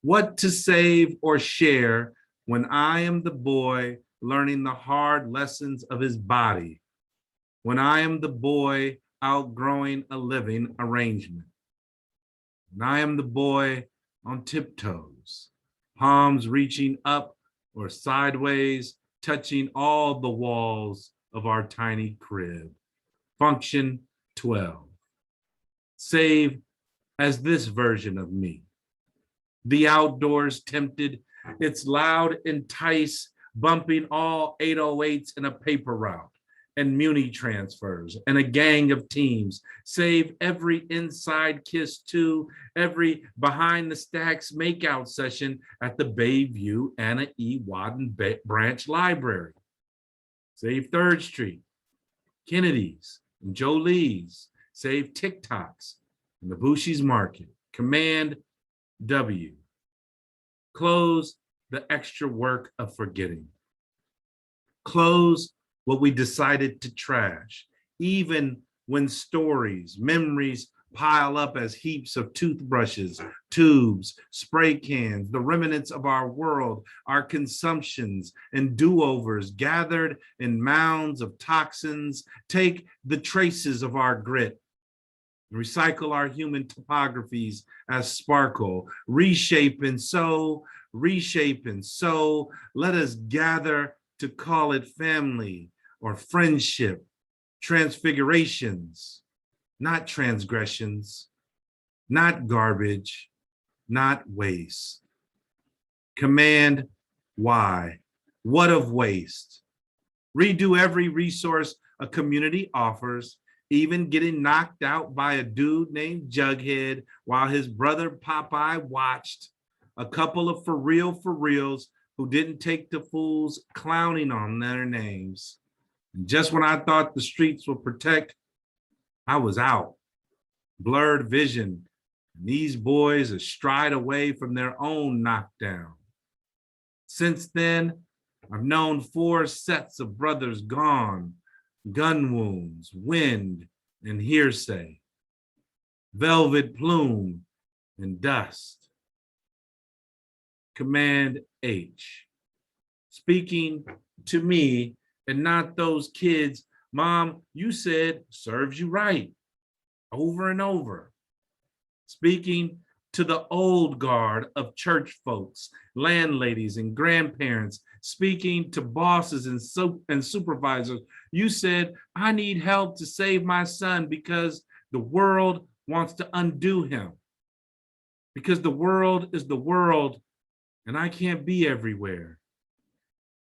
what to save or share when I am the boy learning the hard lessons of his body, when I am the boy outgrowing a living arrangement, when I am the boy on tiptoes, palms reaching up or sideways, touching all the walls of our tiny crib. Function 12. Save as this version of me. The outdoors tempted, its loud entice, bumping all 808s in a paper route and muni transfers and a gang of teams. Save every inside kiss too, every behind the stacks makeout session at the Bayview Anna E. Wadden Branch Library. Save 3rd Street, Kennedy's, and Jolie's. Save TikToks and the Bushi's Market. Command W. Close the extra work of forgetting. Close what we decided to trash, even when stories, memories pile up as heaps of toothbrushes, tubes, spray cans, the remnants of our world, our consumptions and do-overs gathered in mounds of toxins. Take the traces of our grit, recycle our human topographies as sparkle, reshape and so, let us gather to call it family or friendship, transfigurations, not transgressions, not garbage, not waste. Command Y, what of waste? Redo every resource a community offers, even getting knocked out by a dude named Jughead while his brother Popeye watched. A couple of for reals who didn't take the fools clowning on their names. And just when I thought the streets would protect, I was out. Blurred vision, and these boys a stride away from their own knockdown. Since then, I've known 4 sets of brothers gone, gun wounds, wind, and hearsay, velvet plume, and dust. Command H, speaking to me and not those kids. Mom, you said serves you right, over and over. Speaking to the old guard of church folks, landladies and grandparents, speaking to bosses and supervisors. You said, I need help to save my son because the world wants to undo him. Because the world is the world and I can't be everywhere.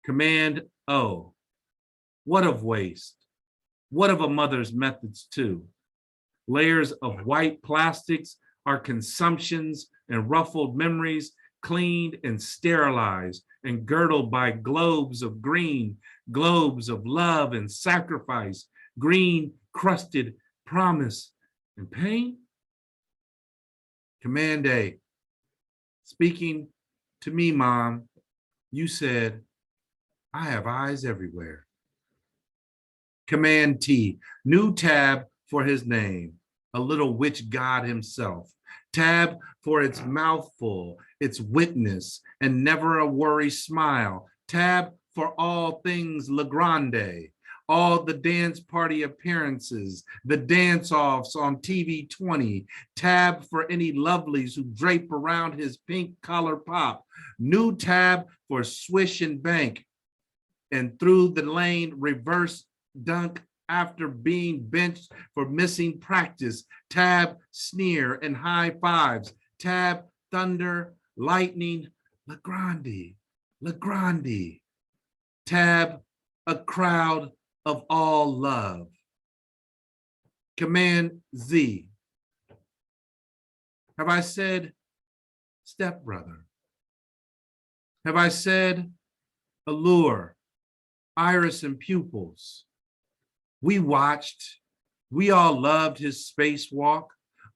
Command O, what of waste? What of a mother's methods too? Layers of white plastics are consumptions and ruffled memories, cleaned and sterilized and girdled by globes of green, globes of love and sacrifice, green crusted promise and pain. Command A, speaking to me, Mom, you said, I have eyes everywhere. Command T, new tab for his name, a little witch god himself. Tab for its mouthful, its witness, and never a worry smile. Tab for all things Le Grande, all the dance party appearances, the dance-offs on TV 20. Tab for any lovelies who drape around his pink collar pop. New tab for swish and bank, and through the lane reverse dunk after being benched for missing practice. Tab sneer and high fives. Tab thunder, lightning, Le Grande, Le Grande. Tab a crowd of all love. Command Z, have I said stepbrother? Have I said allure, iris and pupils? We watched We all loved his spacewalk.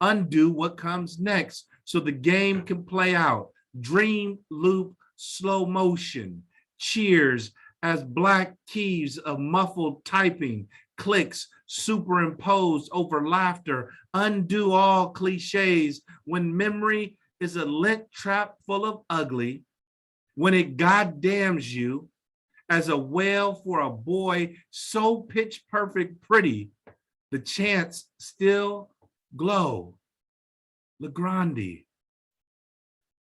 Undo what comes next so the game can play out. Dream loop, slow motion. Cheers as black keys of muffled typing clicks superimposed over laughter. Undo all cliches when memory is a lint trap full of ugly. When it goddamns you as a wail for a boy so pitch perfect pretty, the chants still glow. Legrande.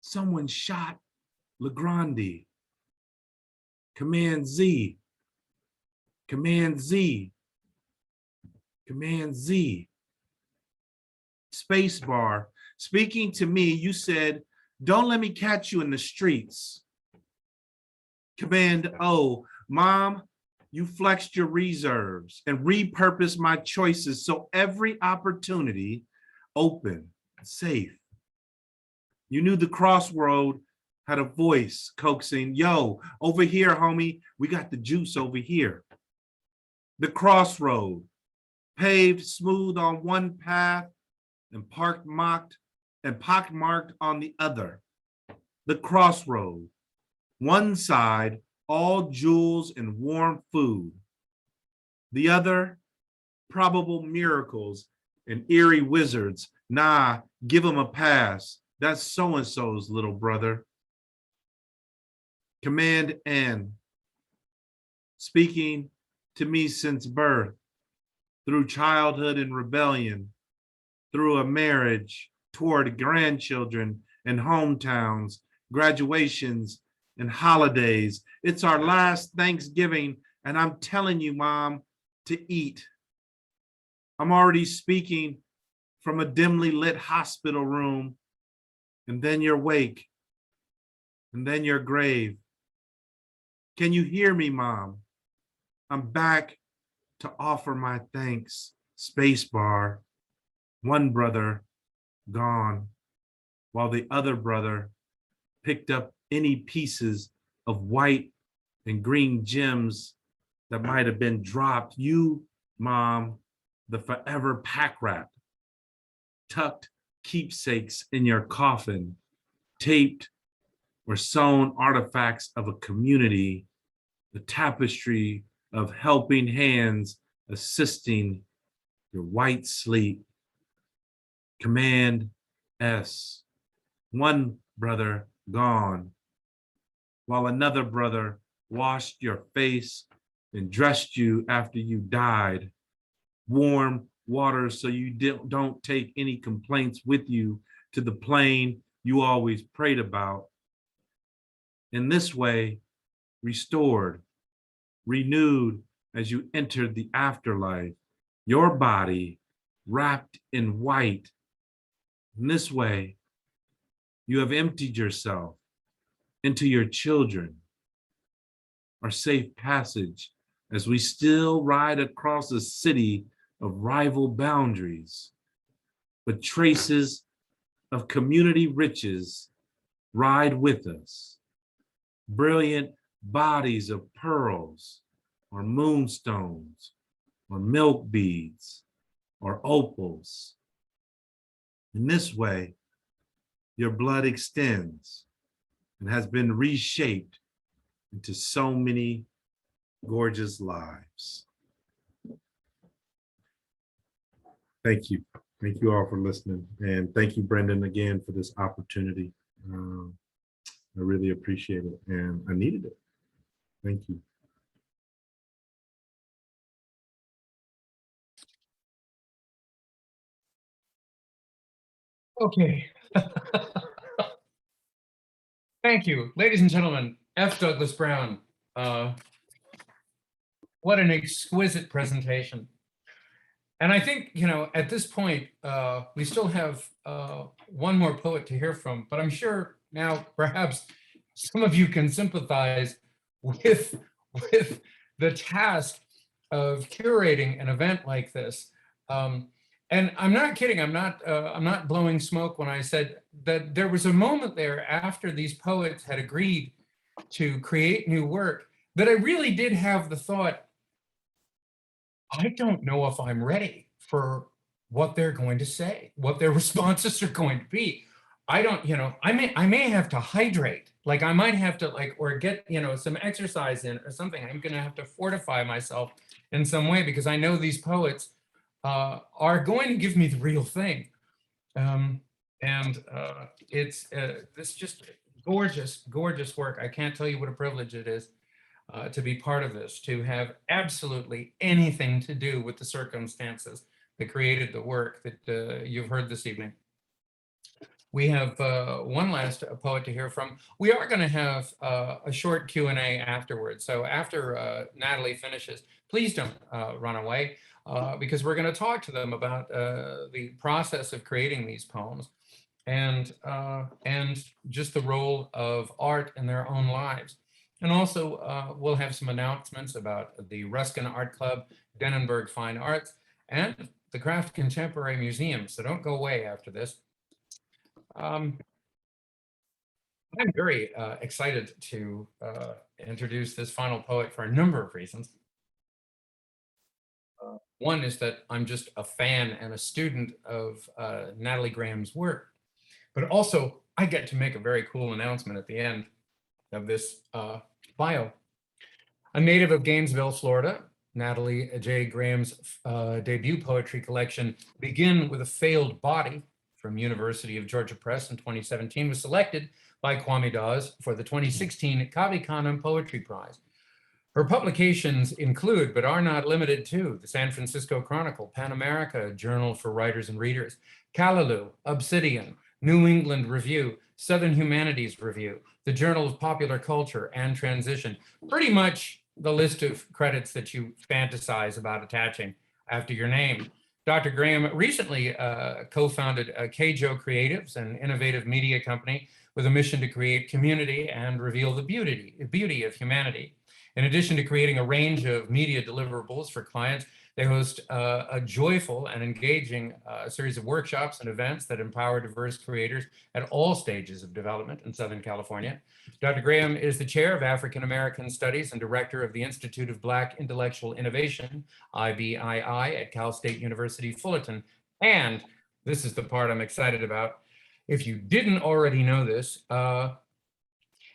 Someone shot Legrande. Command Z. Command Z. Command Z. Spacebar. Speaking to me, you said, don't let me catch you in the streets. Command O. Mom, you flexed your reserves and repurposed my choices so every opportunity open, safe. You knew the crossroad had a voice coaxing, yo, over here, homie, we got the juice over here. The crossroad, paved smooth on one path and pockmarked on the other. The crossroad, one side, all jewels and warm food. The other, probable miracles and eerie wizards. Nah, give them a pass. That's so-and-so's little brother. Command N, speaking to me since birth, through childhood and rebellion, through a marriage, toward grandchildren and hometowns, graduations and holidays. It's our last Thanksgiving, and I'm telling you, Mom, to eat. I'm already speaking from a dimly lit hospital room, and then your wake, and then your grave. Can you hear me, Mom? I'm back to offer my thanks. Spacebar. One brother gone, while the other brother picked up any pieces of white and green gems that might have been dropped. You, Mom, the forever pack rat, tucked keepsakes in your coffin, taped or sewn artifacts of a community, the tapestry of helping hands assisting your white sleep. Command S, one brother gone, while another brother washed your face and dressed you after you died. Warm water so you don't take any complaints with you to the plane you always prayed about. In this way, restored, renewed as you entered the afterlife, your body wrapped in white. In this way, you have emptied yourself into your children. Our safe passage as we still ride across a city of rival boundaries, but traces of community riches ride with us. Brilliant bodies of pearls or moonstones or milk beads or opals. In this way, your blood extends and has been reshaped into so many gorgeous lives. Thank you. Thank you all for listening. And thank you, Brendan, again for this opportunity. I really appreciate it and I needed it. Thank you. Okay. Thank you, ladies and gentlemen. F. Douglas Brown. What an exquisite presentation. And I think, at this point, we still have one more poet to hear from, but I'm sure now perhaps some of you can sympathize with the task of curating an event like this. And I'm not kidding. I'm not blowing smoke when I said that there was a moment there after these poets had agreed to create new work that I really did have the thought, I don't know if I'm ready. for what they're going to say, what their responses are going to be. I don't, I may have to hydrate, like I might have to or get, some exercise in or something. I'm going to have to fortify myself in some way because I know these poets are going to give me the real thing. It's this just gorgeous, gorgeous work. I can't tell you what a privilege it is to be part of this, to have absolutely anything to do with the circumstances that created the work that you've heard this evening. We have one last poet to hear from. We are going to have a short Q&A afterwards. So after Natalie finishes, please don't run away because we're going to talk to them about the process of creating these poems and just the role of art in their own lives. And also we'll have some announcements about the Ruskin Art Club, Denenberg Fine Arts, and the Craft Contemporary Museum. So don't go away after this. I'm very excited to introduce this final poet for a number of reasons. One is that I'm just a fan and a student of Natalie Graham's work, but also I get to make a very cool announcement at the end of this bio. A native of Gainesville, Florida, Natalie J. Graham's debut poetry collection, Begin with a Failed Body, from University of Georgia Press in 2017, was selected by Kwame Dawes for the 2016 Kavi Kanam Poetry Prize. Her publications include, but are not limited to, the San Francisco Chronicle, Pan America, Journal for Writers and Readers, Callaloo, Obsidian, New England Review, Southern Humanities Review, the Journal of Popular Culture, and Transition. Pretty much the list of credits that you fantasize about attaching after your name. Dr. Graham recently co-founded Keijo Creatives, an innovative media company with a mission to create community and reveal the beauty of humanity. In addition to creating a range of media deliverables for clients, they host a joyful and engaging series of workshops and events that empower diverse creators at all stages of development in Southern California. Dr. Graham is the chair of African American Studies and director of the Institute of Black Intellectual Innovation, IBII, at Cal State University, Fullerton. And this is the part I'm excited about. If you didn't already know this,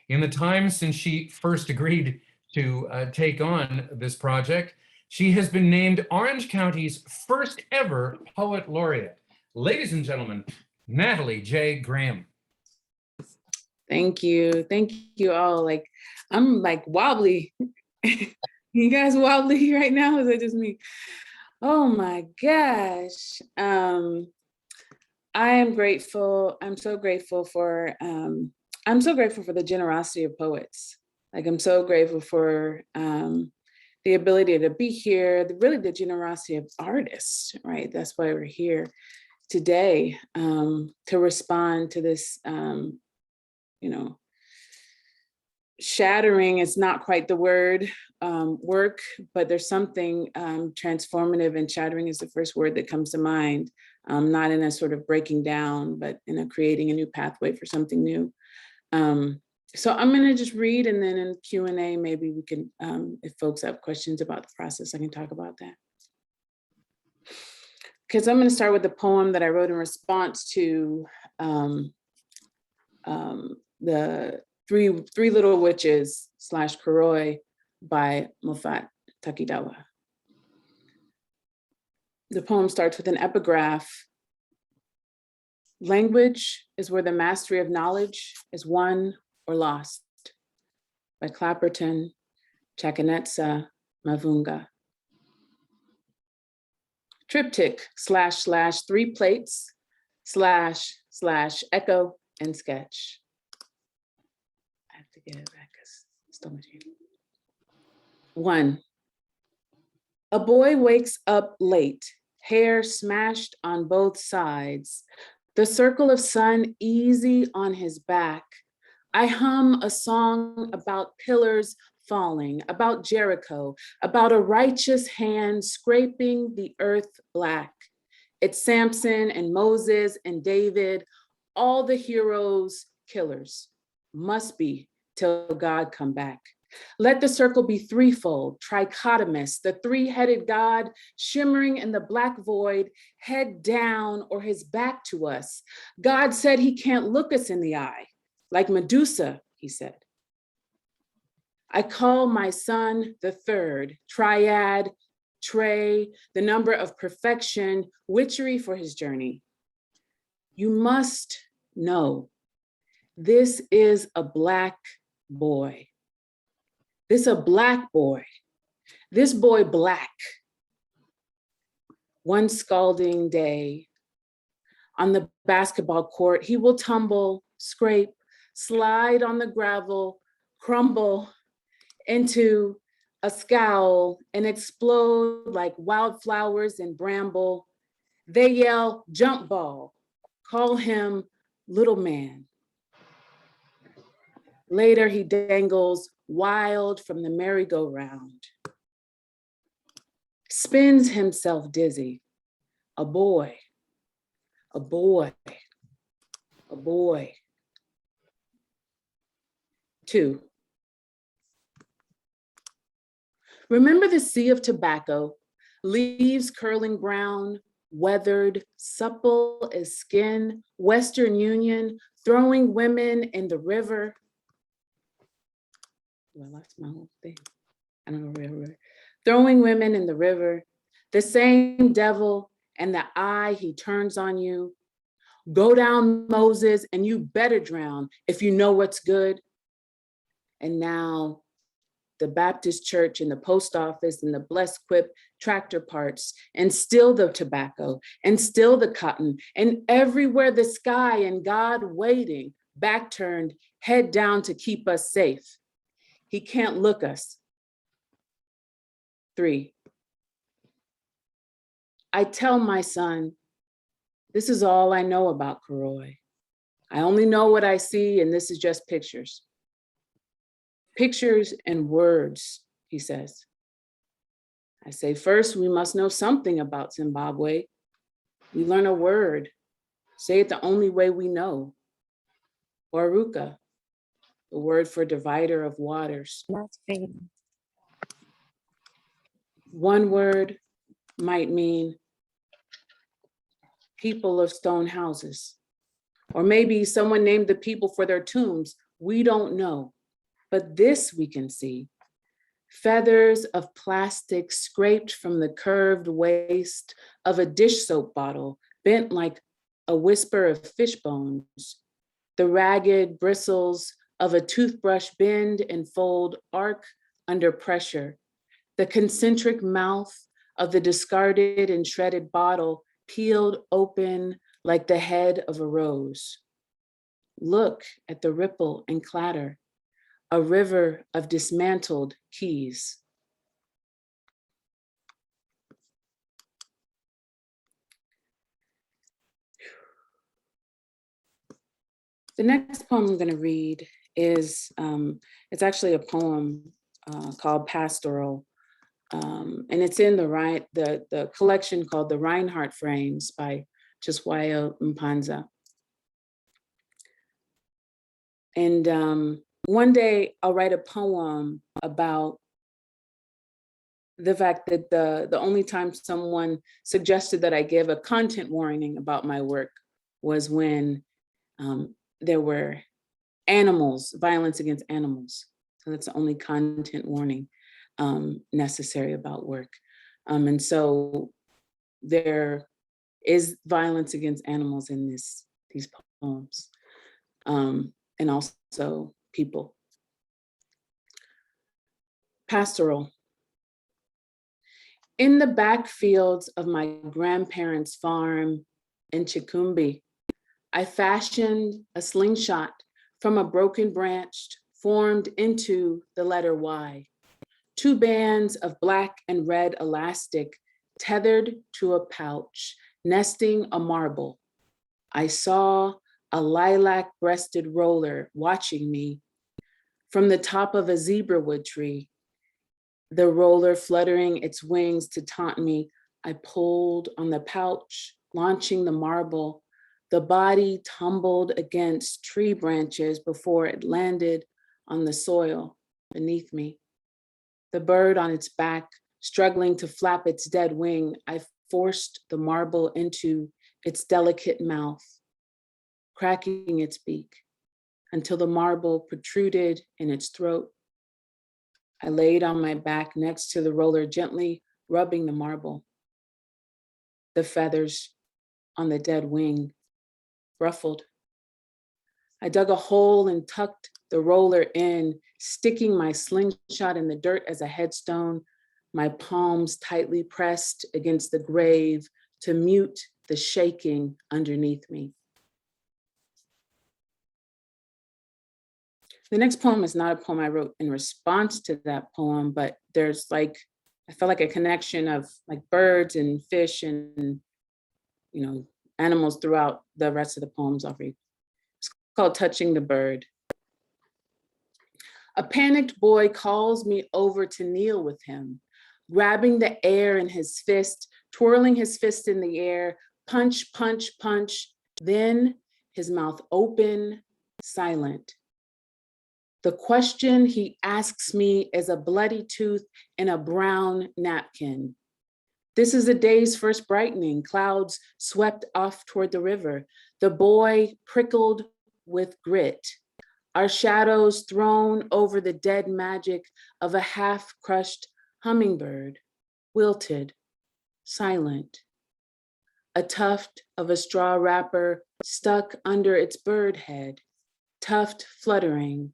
in the time since she first agreed to take on this project, she has been named Orange County's first ever poet laureate. Ladies and gentlemen, Natalie J. Graham. Thank you. Thank you all. I'm wobbly. You guys wobbly right now? Is it just me? Oh my gosh. I am grateful. I'm so grateful for the generosity of poets. I'm so grateful for the ability to be here, really the generosity of artists, right? That's why we're here today, to respond to this, shattering is not quite the word, work, but there's something transformative, and shattering is the first word that comes to mind, not in a sort of breaking down, but in a creating a new pathway for something new. So I'm going to just read, and then in Q&A, maybe we can, if folks have questions about the process, I can talk about that. Because I'm going to start with the poem that I wrote in response to the Three Little Witches / Kuroi by Moffat Takadiwa. The poem starts with an epigraph. Language is where the mastery of knowledge is won or lost, by Clapperton, Chakanetsa, Mavunga. Triptych / 3 plates / echo and sketch. I have to get it back because it's so much here. 1. A boy wakes up late, hair smashed on both sides, the circle of sun easy on his back. I hum a song about pillars falling, about Jericho, about a righteous hand scraping the earth black. It's Samson and Moses and David, all the heroes, killers, must be till God come back. Let the circle be threefold, trichotomous, the three-headed God shimmering in the black void, head down or his back to us. God said he can't look us in the eye, like Medusa, he said. I call my son the third, triad, Trey, the number of perfection, witchery for his journey. You must know, this is a Black boy. This a Black boy. This boy Black. One scalding day on the basketball court, he will tumble, scrape, slide on the gravel, crumble into a scowl and explode like wildflowers in bramble. They yell, jump ball, call him little man. Later, he dangles wild from the merry-go-round, spins himself dizzy. A boy, a boy, a boy. 2. Remember the sea of tobacco, leaves curling brown, weathered, supple as skin, Western Union, throwing women in the river. Well, that's my whole thing. I don't know, river. Throwing women in the river, the same devil and the eye he turns on you. Go down, Moses, and you better drown if you know what's good. And now the Baptist church and the post office and the blessed quip tractor parts, and still the tobacco, and still the cotton, and everywhere the sky and God waiting, back turned, head down to keep us safe. He can't look us. 3. I tell my son, this is all I know about Karoi. I only know what I see, and this is just pictures. Pictures and words, he says. I say, first, we must know something about Zimbabwe. We learn a word, say it the only way we know. Waruka, the word for divider of waters. One word might mean people of stone houses, or maybe someone named the people for their tombs. We don't know, but this we can see. Feathers of plastic scraped from the curved waist of a dish soap bottle, bent like a whisper of fish bones. The ragged bristles of a toothbrush bend and fold, arc under pressure. The concentric mouth of the discarded and shredded bottle peeled open like the head of a rose. Look at the ripple and clatter, a river of dismantled keys. The next poem I'm going to read is, it's actually a poem called Pastoral, and it's in the collection called The Reinhardt Frames by Chiswayo Mpanza. And one day I'll write a poem about the fact that the only time someone suggested that I give a content warning about my work was when there were animals, violence against animals. So that's the only content warning necessary about work. And so there is violence against animals in these poems, and also people. Pastoral. In the back fields of my grandparents' farm in Chikumbi, I fashioned a slingshot from a broken branch formed into the letter Y. 2 bands of black and red elastic tethered to a pouch, nesting a marble. I saw a lilac-breasted roller watching me from the top of a zebra wood tree. The roller fluttering its wings to taunt me, I pulled on the pouch, launching the marble. The body tumbled against tree branches before it landed on the soil. beneath me. The bird on its back, struggling to flap its dead wing, I forced the marble into its delicate mouth, cracking its beak until the marble protruded in its throat. I laid on my back next to the roller, gently rubbing the marble. The feathers on the dead wing ruffled. I dug a hole and tucked the roller in, sticking my slingshot in the dirt as a headstone, my palms tightly pressed against the grave to mute the shaking underneath me. The next poem is not a poem I wrote in response to that poem, but there's like, I felt like a connection of like birds and fish and, you know, animals throughout the rest of the poems I'll read. It's called Touching the Bird. A panicked boy calls me over to kneel with him, grabbing the air in his fist, twirling his fist in the air, punch, punch, punch, then his mouth open, silent. The question he asks me is a bloody tooth in a brown napkin. This is the day's first brightening, clouds swept off toward the river. The boy prickled with grit, our shadows thrown over the dead magic of a half-crushed hummingbird, wilted, silent. A tuft of a straw wrapper stuck under its bird head, tuft fluttering,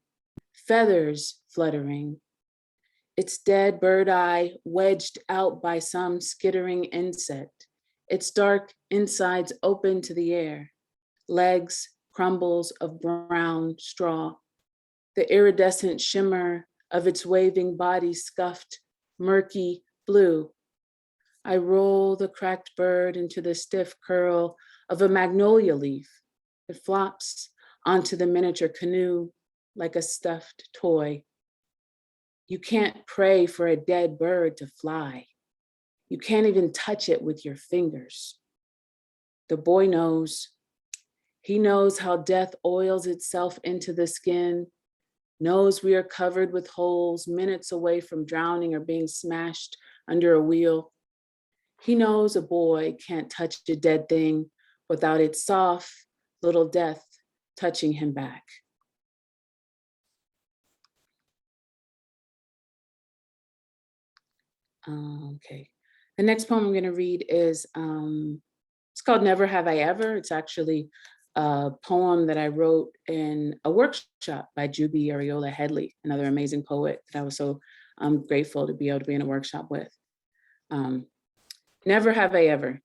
feathers fluttering, its dead bird eye wedged out by some skittering insect, its dark insides open to the air, legs crumbles of brown straw, the iridescent shimmer of its waving body scuffed murky blue. I roll the cracked bird into the stiff curl of a magnolia leaf. It flops onto the miniature canoe like a stuffed toy. You can't pray for a dead bird to fly. You can't even touch it with your fingers. The boy knows. He knows how death oils itself into the skin, knows we are covered with holes, minutes away from drowning or being smashed under a wheel. He knows a boy can't touch a dead thing without its soft little death touching him back. Okay, the next poem I'm going to read is, it's called Never Have I Ever. It's actually a poem that I wrote in a workshop by Juby Ariola Headley, another amazing poet that I was so grateful to be able to be in a workshop with. Never have I ever.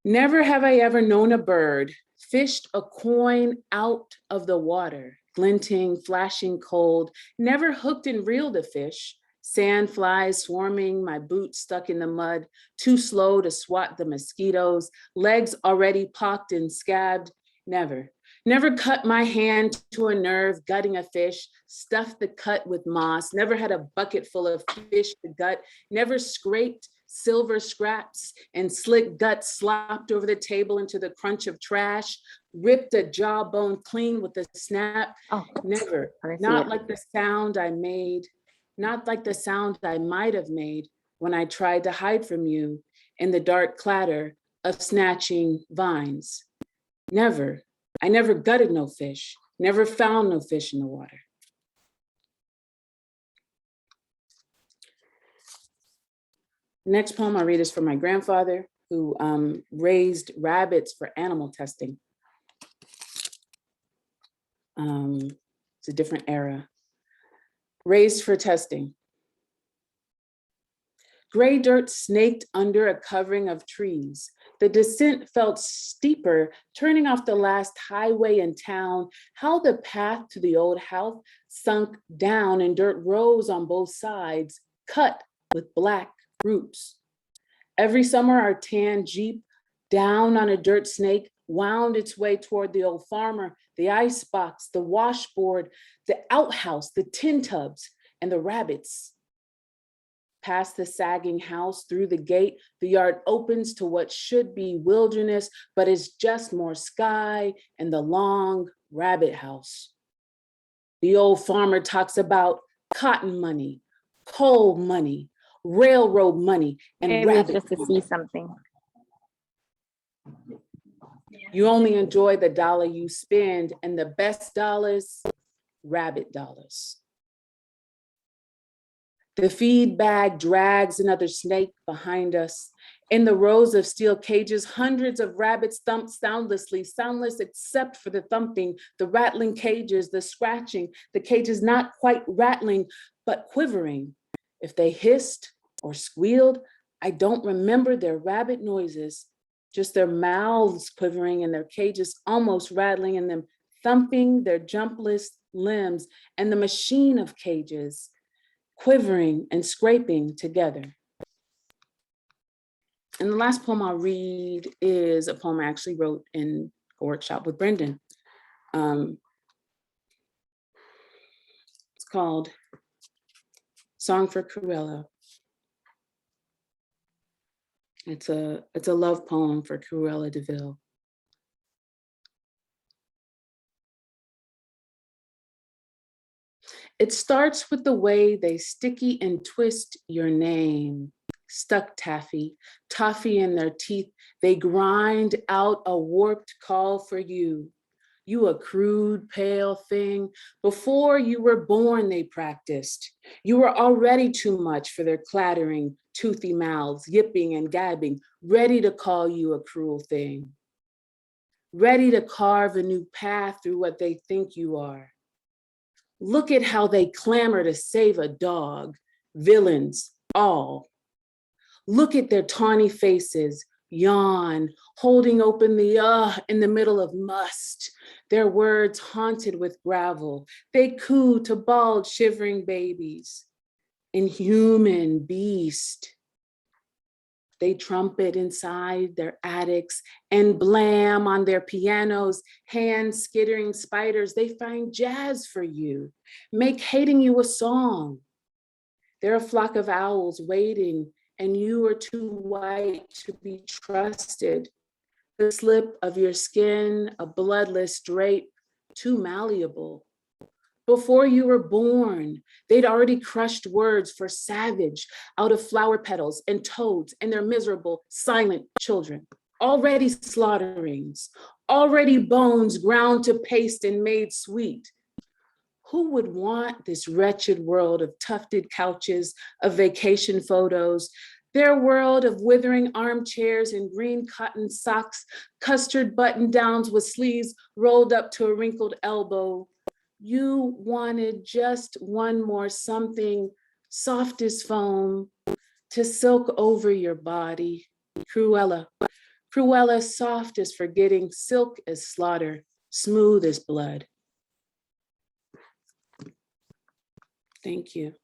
Never have I ever known a bird, fished a coin out of the water, glinting, flashing cold, never hooked and reeled a fish, sand flies swarming, my boots stuck in the mud, too slow to swat the mosquitoes, legs already pocked and scabbed. Never, never cut my hand to a nerve, gutting a fish, stuffed the cut with moss, never had a bucket full of fish to gut, never scraped silver scraps and slick guts slopped over the table into the crunch of trash, ripped a jawbone clean with a snap. Oh, Never, not like the sound I made, not like the sound I might have made when I tried to hide from you in the dark clatter of snatching vines. Never, I never gutted no fish, never found no fish in the water. Next poem I read is from my grandfather, who raised rabbits for animal testing. It's a different era. Raised for testing. Gray dirt snaked under a covering of trees. The descent felt steeper, turning off the last highway in town. How the path to the old house sunk down and dirt rose on both sides, cut with black roots. Every summer, our tan Jeep, down on a dirt snake, wound its way toward the old farmer, the icebox, the washboard, the outhouse, the tin tubs, and the rabbits. Past the sagging house, through the gate, the yard opens to what should be wilderness, but is just more sky and the long rabbit house. The old farmer talks about cotton money, coal money, railroad money, and Maybe it's rabbit just to money. see something. You only enjoy the dollar you spend, and the best dollars, rabbit dollars. The feed bag drags another snake behind us. In the rows of steel cages, hundreds of rabbits thump soundlessly, soundless except for the thumping, the rattling cages, the scratching, the cages not quite rattling, but quivering. If they hissed or squealed, I don't remember their rabbit noises, just their mouths quivering and their cages almost rattling and them thumping their jumpless limbs and the machine of cages quivering and scraping together. And the last poem I'll read is a poem I actually wrote in a workshop with Brendan. It's called Song for Cruella. It's a love poem for Cruella de Vil. It starts with the way they sticky and twist your name. Stuck taffy, toffee in their teeth, they grind out a warped call for you. You a crude, pale thing. Before you were born, they practiced. You were already too much for their clattering, toothy mouths, yipping and gabbing, ready to call you a cruel thing. Ready to carve a new path through what they think you are. Look at how they clamor to save a dog, villains, all. Look at their tawny faces, yawn, holding open the in the middle of must. Their words haunted with gravel. They coo to bald, shivering babies. Inhuman beast. They trumpet inside their attics and blam on their pianos, hand skittering spiders. They find jazz for you, make hating you a song. They're a flock of owls waiting, and you are too white to be trusted. The slip of your skin, a bloodless drape, too malleable. Before you were born, they'd already crushed words for savage out of flower petals and toads and their miserable, silent children. Already slaughterings, already bones ground to paste and made sweet. Who would want this wretched world of tufted couches, of vacation photos, their world of withering armchairs and green cotton socks, custard button downs with sleeves rolled up to a wrinkled elbow? You wanted just one more something, soft as foam, to silk over your body. Cruella, Cruella, soft as forgetting, silk as slaughter, smooth as blood. Thank you.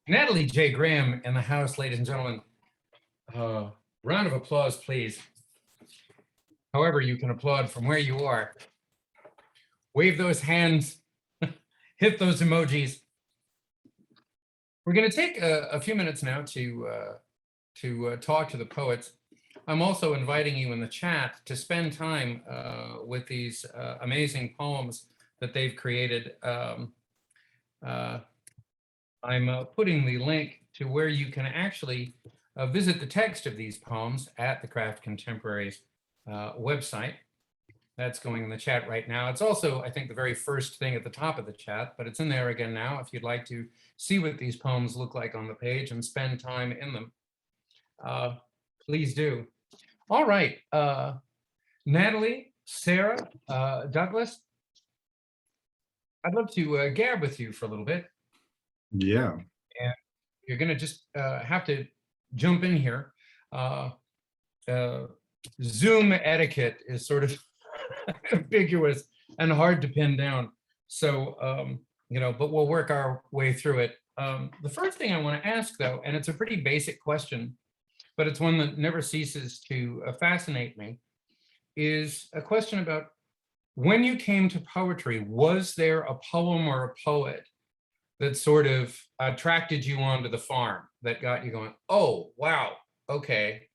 Natalie J. Graham in the house, ladies and gentlemen. Round of applause, please. However, you can applaud from where you are. Wave those hands, hit those emojis. We're going to take a few minutes now to talk to the poets. I'm also inviting you in the chat to spend time with these amazing poems that they've created. I'm putting the link to where you can actually visit the text of these poems at the Craft Contemporaries website. That's going in the chat right now. It's also, I think, the very first thing at the top of the chat, but it's in there again now if you'd like to see what these poems look like on the page and spend time in them. Please do. All right, Natalie, Sarah, Douglas, I'd love to gab with you for a little bit. Yeah. And you're gonna just have to jump in here. Zoom etiquette is sort of ambiguous and hard to pin down. So, you know, but we'll work our way through it. The first thing I want to ask, though, and it's a pretty basic question, but it's one that never ceases to fascinate me, is a question about when you came to poetry, was there a poem or a poet that sort of attracted you onto the farm, that got you going, oh, wow, okay.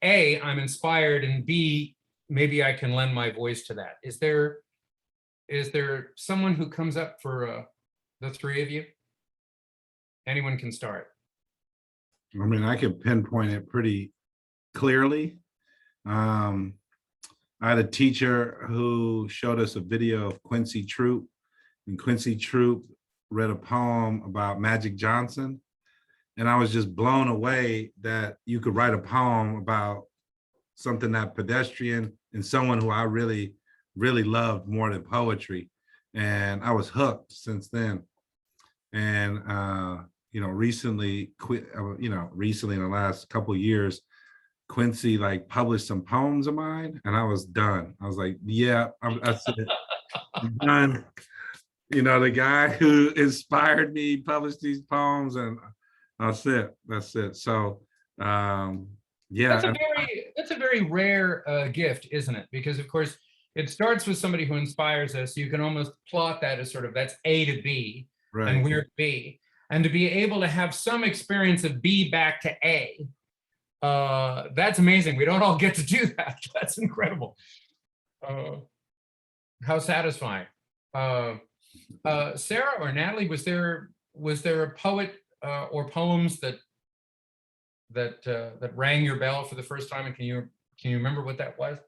A, I'm inspired, and B, maybe I can lend my voice to that. Is there someone who comes up for the three of you? Anyone can start. I mean, I could pinpoint it pretty clearly. I had a teacher who showed us a video of Quincy Troop, and Quincy Troop read a poem about Magic Johnson. And I was just blown away that you could write a poem about something that pedestrian and someone who I really, really loved more than poetry. And I was hooked since then. And, recently in the last couple of years, Quincy like published some poems of mine, and I was done. I was like, yeah, that's it. I'm done. The guy who inspired me published these poems, and that's it. So, yeah. That's a very rare gift, isn't it? Because of course, it starts with somebody who inspires us. You can almost plot that as sort of that's A to B, Right. And we're B. And to be able to have some experience of B back to A, that's amazing. We don't all get to do that. That's incredible. How satisfying. Sara or Natalie, was there a poet or poems that rang your bell for the first time, and can you remember what that was?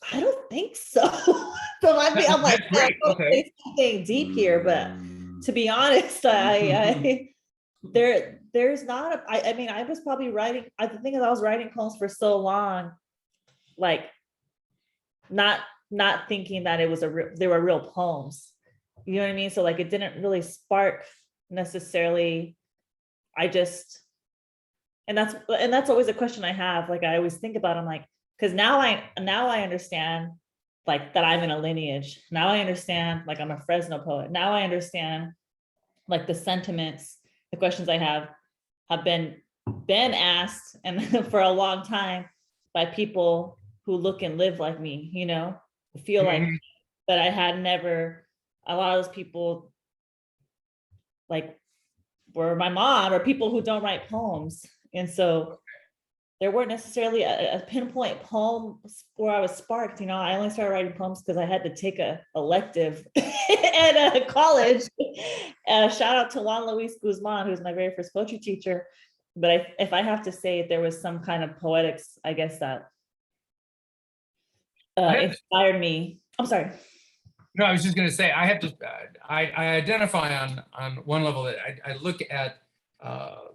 I don't think so. So I'm like, okay. Something deep here, but to be honest, there's not I mean, I was probably writing, the thing is, I was writing poems for so long, like not thinking that it was they were real poems. You know what I mean? So like, it didn't really spark necessarily. And that's always a question I have. Like, I always think about, I'm like, because now I understand like that I'm in a lineage. Now I understand like I'm a Fresno poet. Now I understand like the sentiments, the questions I have been asked and for a long time by people who look and live like me, who feel like that I had never, a lot of those people like were my mom or people who don't write poems. And so there weren't necessarily a pinpoint poem where I was sparked. I only started writing poems because I had to take a elective at college. Shout out to Juan Luis Guzman, who's my very first poetry teacher. But if I have to say, there was some kind of poetics, I guess, that inspired me. I'm sorry. No, I was just going to say, I have to. I identify on one level that I look at.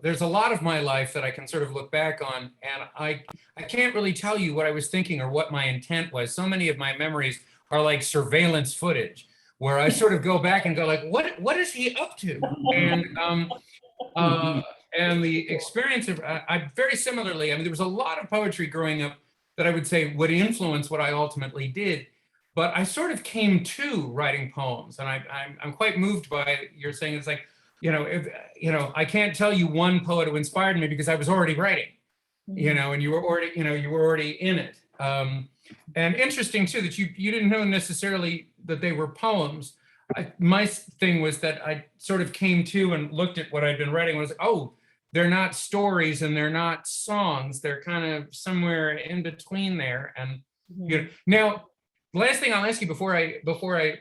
There's a lot of my life that I can sort of look back on, and I can't really tell you what I was thinking or what my intent was. So many of my memories are like surveillance footage, where I sort of go back and go like, what is he up to? And the experience of I very similarly. I mean, there was a lot of poetry growing up that I would say would influence what I ultimately did. But I sort of came to writing poems, and I'm quite moved by you're saying. It's like, I can't tell you one poet who inspired me because I was already writing, and you were already in it. And interesting too that you didn't know necessarily that they were poems. My thing was that I sort of came to and looked at what I'd been writing and was like, oh, they're not stories and they're not songs. They're kind of somewhere in between there. And now, the last thing I'll ask you before I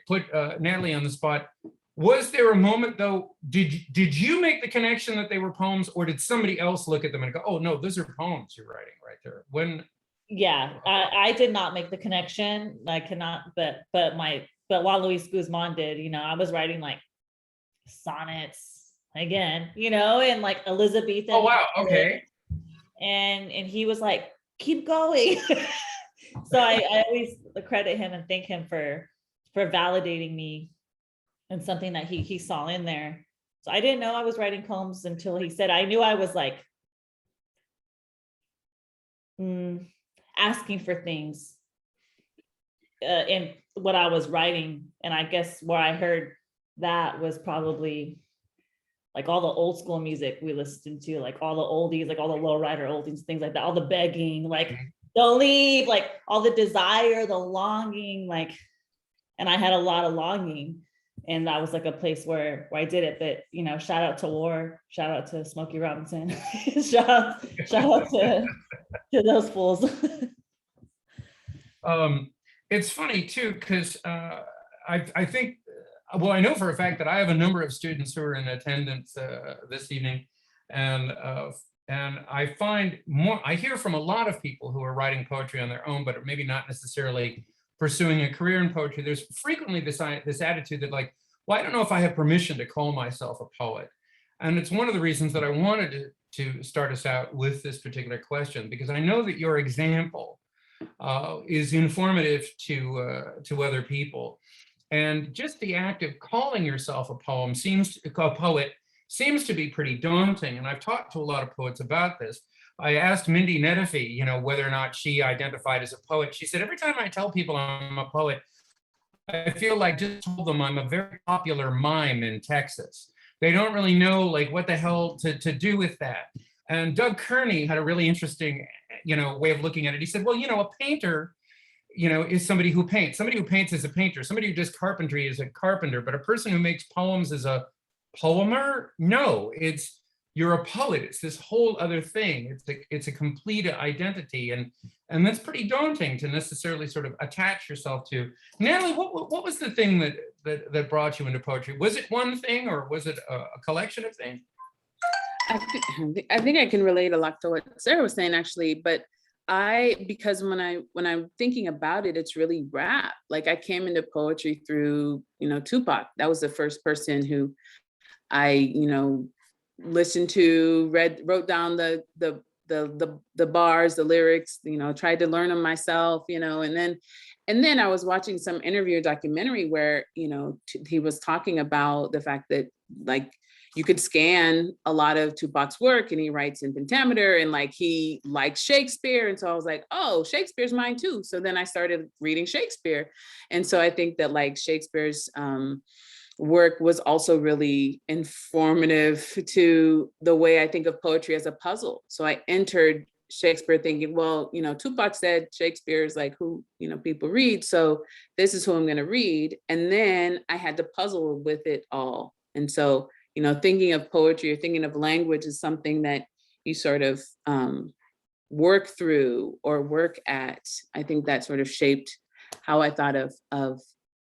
put Natalie on the spot. Was there a moment though, did you make the connection that they were poems, or did somebody else look at them and go, oh no, those are poems you're writing right there? Yeah, I did not make the connection. I cannot, but Juan Luis Guzman did. I was writing like sonnets again, and like Elizabethan. Oh wow, okay. And he was like, keep going. So I always credit him and thank him for validating me and something that he saw in there. So I didn't know I was writing poems until he said. I knew I was like asking for things in what I was writing. And I guess where I heard that was probably like all the old school music we listened to, like all the oldies, like all the lowrider oldies, things like that, all the begging, like don't leave, like all the desire, the longing, like, and I had a lot of longing. And that was like a place where I did it. But, you know, shout out to War, shout out to Smokey Robinson, shout out to those fools. It's funny too, because I think, well, I know for a fact that I have a number of students who are in attendance this evening, and I find I hear from a lot of people who are writing poetry on their own, but maybe not necessarily pursuing a career in poetry. There's frequently this attitude that, like, well, I don't know if I have permission to call myself a poet. And it's one of the reasons that I wanted to start us out with this particular question, because I know that your example is informative to other people. And just the act of calling yourself a poet seems to be pretty daunting. And I've talked to a lot of poets about this. I asked Mindy Nettifee, you know, whether or not she identified as a poet. She said, every time I tell people I'm a poet, I feel like just told them I'm a very popular mime in Texas. They don't really know, like, what the hell to do with that. And Doug Kearney had a really interesting, you know, way of looking at it. He said, well, you know, a painter, you know, is somebody who paints. Somebody who paints is a painter. Somebody who does carpentry is a carpenter. But a person who makes poems is a poemer? No, you're a poet. It's this whole other thing. It's a complete identity, and that's pretty daunting to necessarily sort of attach yourself to. Natalie, what was the thing that brought you into poetry? Was it one thing, or was it a collection of things? I think I can relate a lot to what Sarah was saying, actually, but because when I'm thinking about it, it's really rap. Like, I came into poetry through, you know, Tupac. That was the first person who I, you know, listened to, wrote down the bars, the lyrics, you know, tried to learn them myself, you know, and then I was watching some interview or documentary where, you know, he was talking about the fact that, like, you could scan a lot of Tupac's work, and he writes in pentameter, and, like, he likes Shakespeare. And so I was like, oh, Shakespeare's mine too. So then I started reading Shakespeare. And so I think that, like, Shakespeare's work was also really informative to the way I think of poetry as a puzzle. So I entered Shakespeare thinking, well, you know, Tupac said Shakespeare is, like, who, you know, people read. So this is who I'm going to read. And then I had to puzzle with it all. And so, you know, thinking of poetry or thinking of language is something that you sort of work through or work at. I think that sort of shaped how I thought of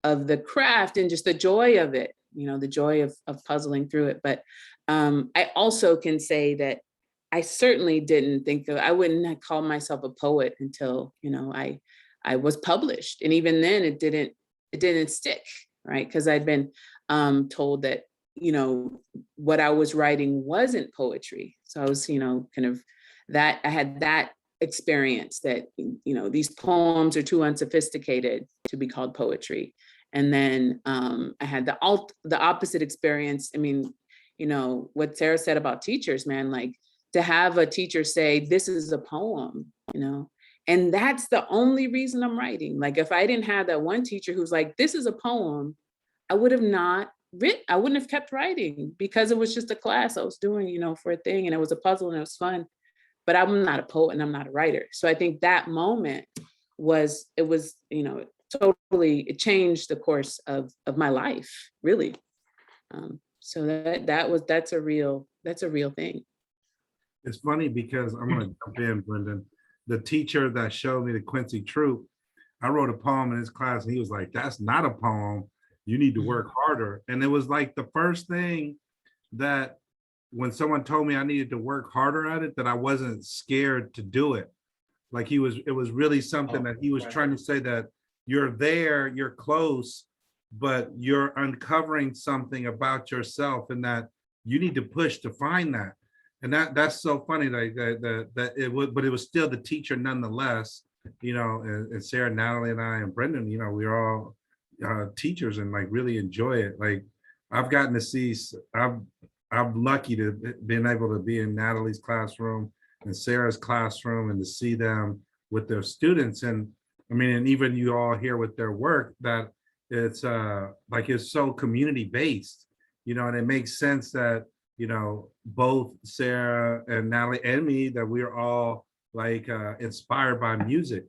the craft and just the joy of it, you know, the joy of puzzling through it. But I also can say that I certainly I wouldn't have called myself a poet until, you know, I was published. And even then it didn't stick, right? Because I'd been told that, you know, what I was writing wasn't poetry. So I was, you know, kind of that, I had that experience that, you know, these poems are too unsophisticated to be called poetry. And then I had the opposite experience. I mean, you know, what Sarah said about teachers, man, like, to have a teacher say, this is a poem, you know, and that's the only reason I'm writing. Like, if I didn't have that one teacher who's like, this is a poem, I would have not written, I wouldn't have kept writing, because it was just a class I was doing, you know, for a thing, and it was a puzzle and it was fun, but I'm not a poet and I'm not a writer. So I think that moment was, you know, it changed the course of my life, really. So that's a real thing. It's funny because I'm going to jump in, Brendan. The teacher that showed me the Quincy Troop, I wrote a poem in his class, and he was like, that's not a poem. You need to work harder. And it was like the first thing that when someone told me I needed to work harder at it, that I wasn't scared to do it. Like, it was really something that he was trying to say, that you're there, you're close, but you're uncovering something about yourself, and that you need to push to find that. And that's so funny, like that it would, but it was still the teacher nonetheless, you know, and Sarah, Natalie, and I, and Brendan, you know, we're all teachers and, like, really enjoy it. Like, I've gotten to see, I'm lucky to been able to be in Natalie's classroom and Sarah's classroom, and to see them with their students. And I mean, and even you all here with their work, that it's like, it's so community based, you know, and it makes sense that, you know, both Sarah and Natalie and me, that we're all, like, inspired by music,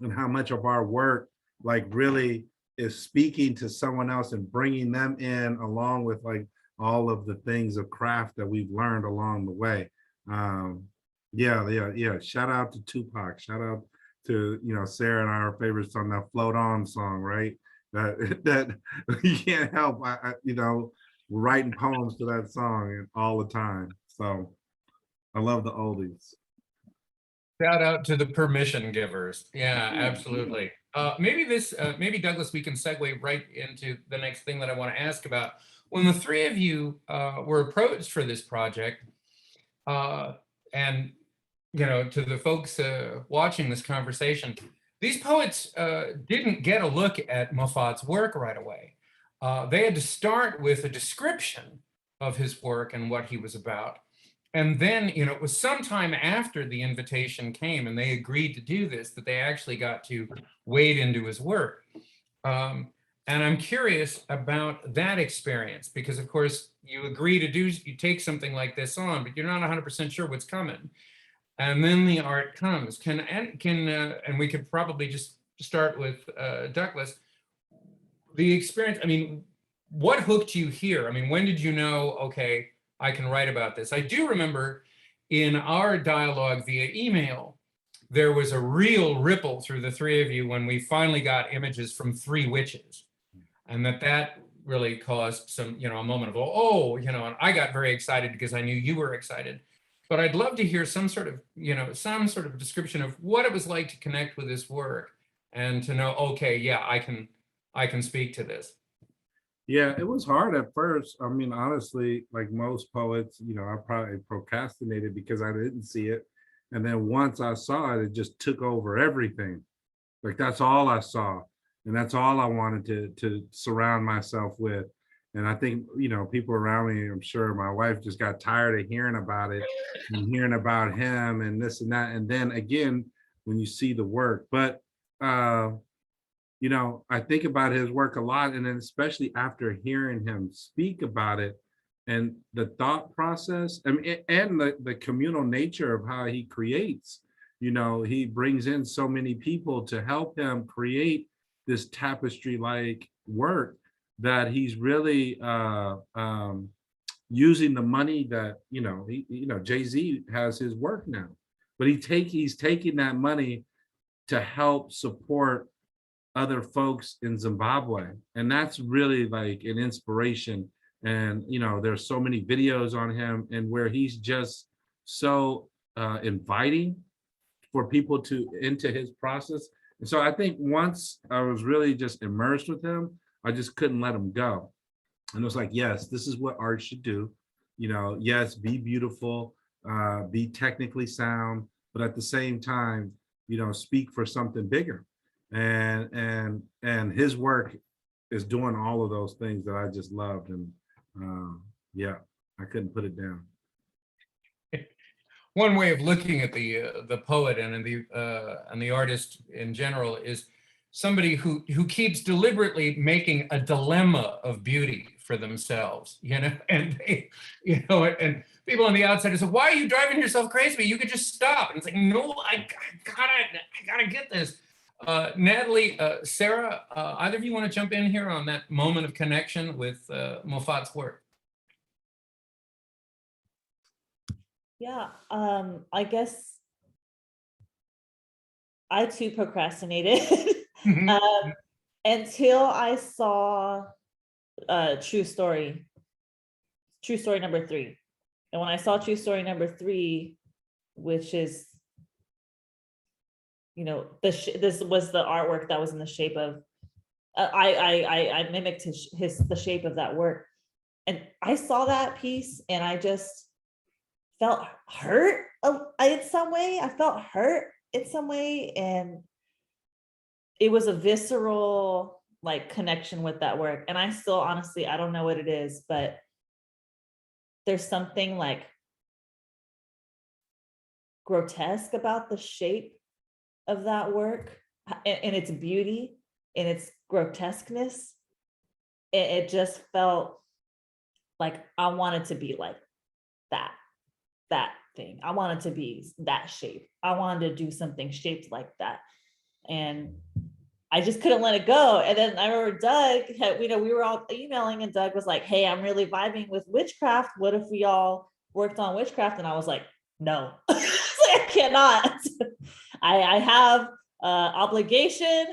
and how much of our work, like, really is speaking to someone else and bringing them in along with like all of the things of craft that we've learned along the way. Yeah. Shout out to Tupac. Shout out to, you know, Sarah and our favorite song, that Float On song, right? That you can't help, you know, writing poems to that song all the time. So I love the oldies. Shout out to the permission givers. Yeah, absolutely. Maybe Douglas, we can segue right into the next thing that I want to ask about. When the three of you were approached for this project, and you know, to the folks watching this conversation, these poets didn't get a look at Moffat's work right away. They had to start with a description of his work and what he was about. And then, you know, it was sometime after the invitation came and they agreed to do this that they actually got to wade into his work. And I'm curious about that experience because, of course, you agree to you take something like this on, but you're not 100% sure what's coming. And then the art comes. And we could probably just start with Douglas. The experience, I mean, what hooked you here? I mean, when did you know, okay, I can write about this? I do remember in our dialogue via email, there was a real ripple through the three of you when we finally got images from 3 witches. And that really caused some, you know, a moment of, oh, you know, and I got very excited because I knew you were excited. But I'd love to hear some sort of, you know, some sort of description of what it was like to connect with this work and to know, okay, yeah, I can speak to this. Yeah, it was hard at first. I mean, honestly, like most poets, you know, I probably procrastinated because I didn't see it. And then once I saw it, it just took over everything. Like that's all I saw. And that's all I wanted to surround myself with. And I think, you know, people around me, I'm sure my wife just got tired of hearing about it and hearing about him and this and that. And then again, when you see the work, but you know, I think about his work a lot, and then especially after hearing him speak about it and the thought process, I mean, and the communal nature of how he creates. You know, he brings in so many people to help him create this tapestry-like work that he's really using the money that, you know, Jay-Z has his work now, but he's taking that money to help support other folks in Zimbabwe. And that's really like an inspiration. And, you know, there's so many videos on him and where he's just so inviting for people into his process. And so I think once I was really just immersed with him, I just couldn't let him go. And it was like, yes, this is what art should do. You know, yes, be beautiful, be technically sound, but at the same time, you know, speak for something bigger. And his work is doing all of those things that I just loved. And yeah, I couldn't put it down. One way of looking at the poet and the artist in general is somebody who keeps deliberately making a dilemma of beauty for themselves, you know, and they, you know, and people on the outside say, why are you driving yourself crazy? You could just stop. And it's like, no, I gotta get this. Natalie, Sara, either of you want to jump in here on that moment of connection with Moffat's work? Yeah, I guess I too procrastinated until I saw True Story number 3. And when I saw True Story number 3, which is, you know, this was the artwork that was in the shape of, I mimicked the shape of that work. And I saw that piece and I just felt hurt in some way. I felt hurt in some way. And it was a visceral like connection with that work. And I still, honestly, I don't know what it is, but there's something like grotesque about the shape of that work and its beauty and its grotesqueness. It just felt like I wanted to be like that thing. I wanted to be that shape. I wanted to do something shaped like that. And I just couldn't let it go. And then I remember Doug had, we were all emailing and Doug was like, hey, I'm really vibing with witchcraft. What if we all worked on witchcraft? And I was like, no, I cannot. I have obligation,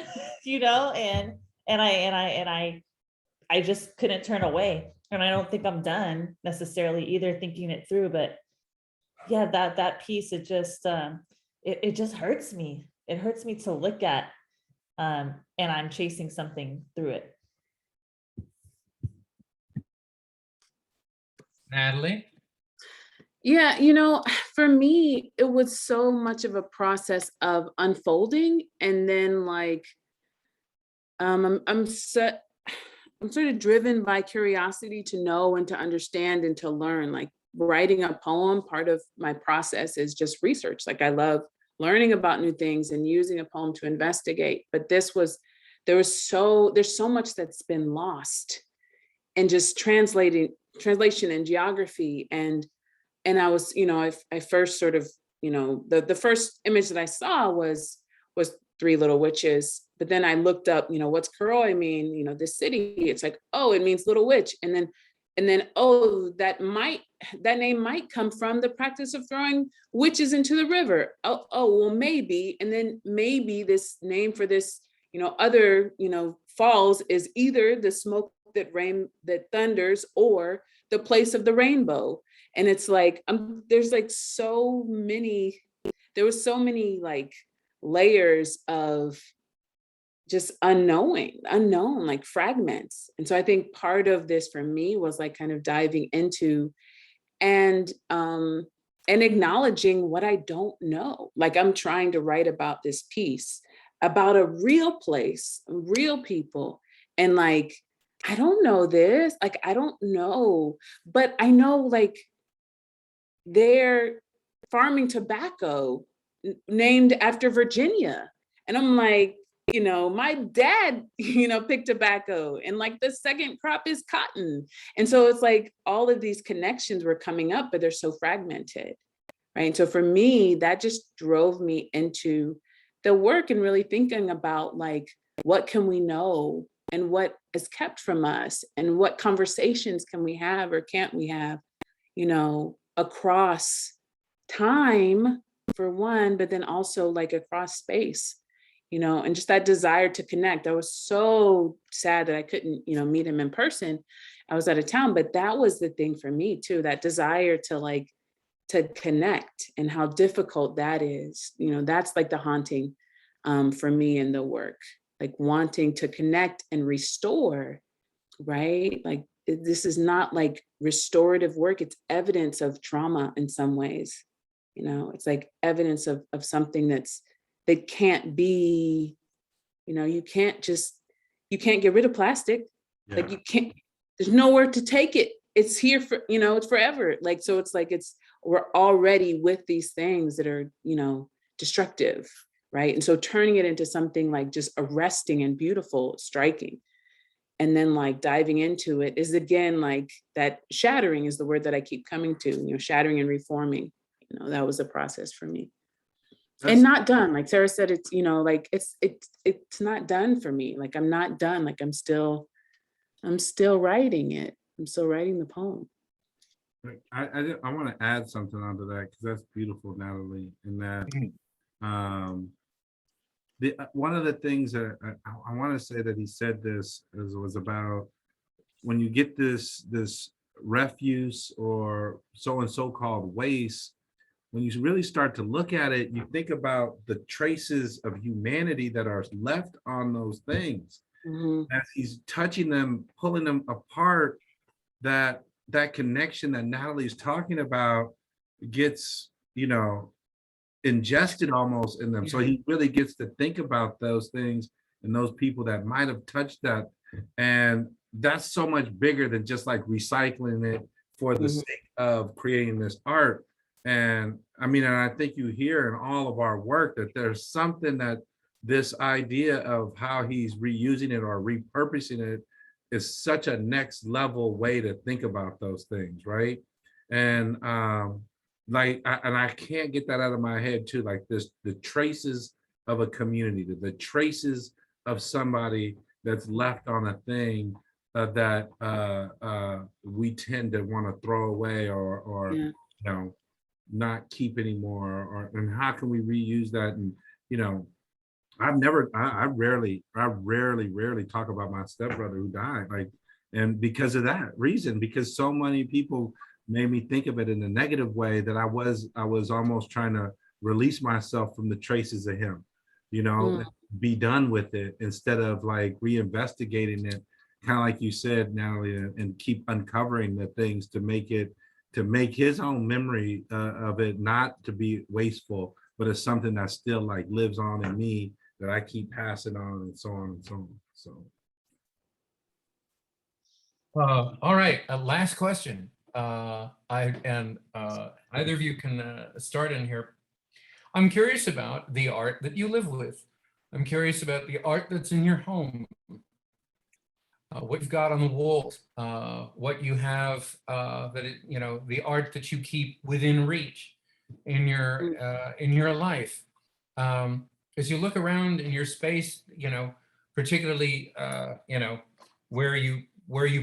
and I just couldn't turn away. And I don't think I'm done necessarily either thinking it through, but yeah, that piece, it just hurts me. It hurts me to look at, and I'm chasing something through it. Natalie? Yeah, for me, it was so much of a process of unfolding, and then like, I'm sort of driven by curiosity to know and to understand and to learn. Like writing a poem, part of my process is just research. Like I love learning about new things and using a poem to investigate. But there's so much that's been lost, and just translation and geography. And I was, I first sort of, the first image that I saw was Three Little Witches. But then I looked up, what's Karoi mean? This city, it's like, oh, it means little witch. And then, oh, that name might come from the practice of throwing witches into the river. Oh, well, maybe. And then maybe this name for this, other, falls is either the smoke that thunders or the place of the rainbow. And it's like, there was so many like layers of just unknown, like fragments. And so I think part of this for me was like kind of diving into and acknowledging what I don't know. Like I'm trying to write about this piece, about a real place, real people. And like, I don't know this, like, I don't know, but I know like they're farming tobacco named after Virginia. And I'm like, my dad, picked tobacco, and like the second crop is cotton. And so it's like all of these connections were coming up, but they're so fragmented, right? And so for me, that just drove me into the work and really thinking about like, what can we know and what is kept from us, and what conversations can we have or can't we have, across time for one, but then also like across space. And just that desire to connect. I was so sad that I couldn't, meet him in person. I was out of town, but that was the thing for me too, that desire to connect, and how difficult that is. That's like the haunting for me in the work, like wanting to connect and restore, right? Like this is not like restorative work. It's evidence of trauma in some ways. It's like evidence of something that can't be, you can't get rid of plastic. Yeah. Like you can't, there's nowhere to take it. It's here for, it's forever. Like, so it's like, we're already with these things that are, destructive, right? And so turning it into something like just arresting and beautiful, striking, and then like diving into it is again, like that shattering is the word that I keep coming to, shattering and reforming, that was a process for me. And not done, like Sara said, it's, like it's not done for me. Like I'm not done. Like I'm still writing it. I'm still writing the poem. I want to add something onto that, because that's beautiful, Natalie. In that, one of the things that I want to say that he said this was about when you get this refuse or so called waste. When you really start to look at it, you think about the traces of humanity that are left on those things. Mm-hmm. As he's touching them, pulling them apart, that connection that Natalie's talking about gets, ingested almost in them. Mm-hmm. So he really gets to think about those things and those people that might have touched that. And that's so much bigger than just like recycling it for the sake of creating this art. And I mean, and I think you hear in all of our work that there's something that this idea of how he's reusing it or repurposing it is such a next level way to think about those things, right? And I can't get that out of my head too, like the traces of a community, the traces of somebody that's left on a thing that we tend to want to throw away or Yeah. you know, not keep anymore, and how can we reuse that? And you know, I rarely talk about my stepbrother who died, like, and because of that reason, because so many people made me think of it in a negative way, that I was almost trying to release myself from the traces of him, you know, be done with it instead of like reinvestigating it, kind of like you said, Natalie, and keep uncovering the things to make his own memory of it not to be wasteful, but it's something that still like lives on in me, that I keep passing on, and so on and so on. So. All right, last question. Either of you can start in here. I'm curious about the art that you live with. I'm curious about the art that's in your home. What you've got on the walls, what you have the art that you keep within reach in your life. As you look around in your space, particularly where you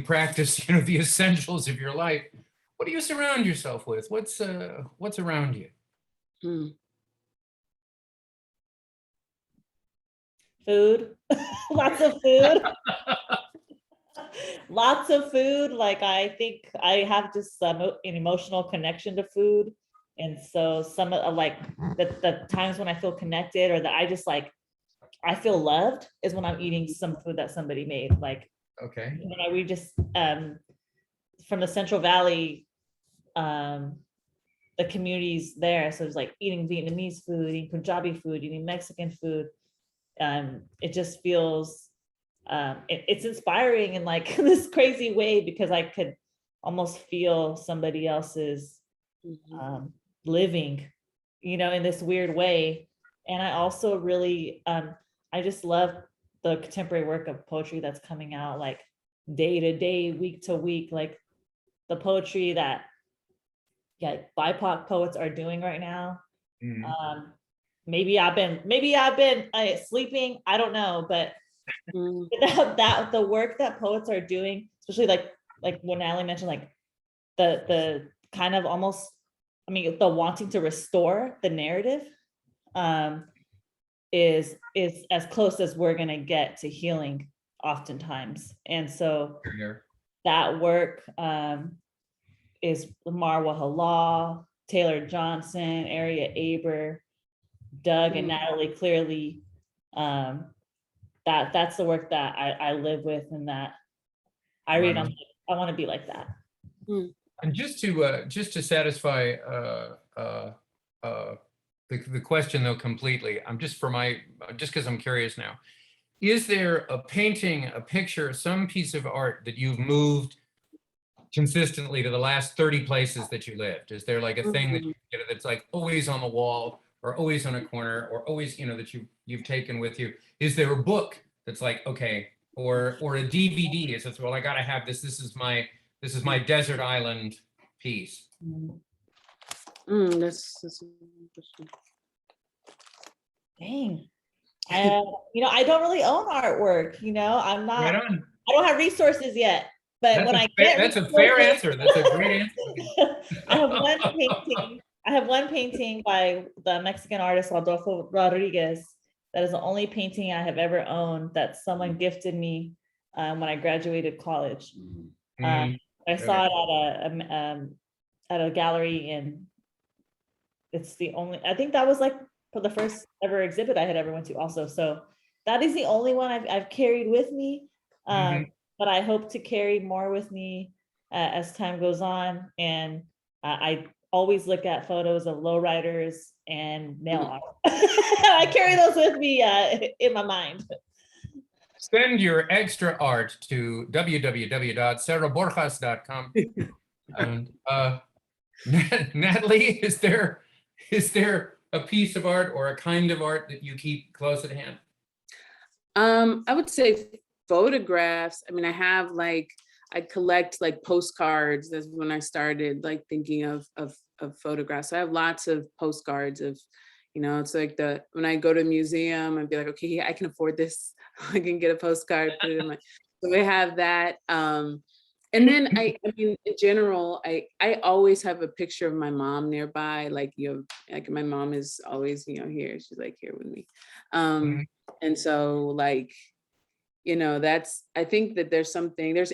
practice the essentials of your life, what do you surround yourself with? What's around you? Food. Lots of food. Lots of food. Like, I think I have just an emotional connection to food. And so some of like the times when I feel connected, or that I just like, I feel loved, is when I'm eating some food that somebody made. Like, okay, we just from the Central Valley, the communities there. So it's like eating Vietnamese food, eating Punjabi food, eating Mexican food. It just feels it's inspiring in like this crazy way, because I could almost feel somebody else's living, in this weird way. And I also really, I just love the contemporary work of poetry that's coming out, like day to day, week to week, like the poetry that BIPOC poets are doing right now. Maybe I've been sleeping, I don't know, but that the work that poets are doing, especially like when Natalie mentioned, like the kind of almost, the wanting to restore the narrative, is as close as we're gonna get to healing oftentimes. And so that work is Marwa Halal, Taylor Johnson, Aria Aber, Doug, and Natalie Clearly. That's the work that I live with, and that I read. I want to be like that. And just to satisfy the question though completely, just because I'm curious now, is there a painting, a picture, some piece of art that you've moved consistently to the last 30 places that you lived? Is there like a thing that that's like always on the wall, or always on a corner, or always that you've taken with you? Is there a book that's like, okay, or a DVD? Is it, well, I gotta have this. This is my desert island piece. That's interesting. Dang. I don't really own artwork. I'm not. Right on. I don't have resources yet. But that's a fair answer. That's a great answer. I have one painting by the Mexican artist Adolfo Rodriguez. That is the only painting I have ever owned that someone gifted me when I graduated college. I saw it at a gallery, and it's the only. I think that was like for the first ever exhibit I had ever went to also. So that is the only one I've carried with me. But I hope to carry more with me as time goes on. And I always look at photos of lowriders and nail art. I carry those with me in my mind. Send your extra art to www.saraborjas.com. And Natalie, is there a piece of art or a kind of art that you keep close at hand? I would say photographs. I collect like postcards. That's when I started like thinking of photographs. So I have lots of postcards of, it's like when I go to a museum and be like, okay, I can afford this. I can get a postcard, put it in my, so we have that. And then I mean, in general, I always have a picture of my mom nearby. Like, like my mom is always, here. She's like here with me. And so like, I think that there's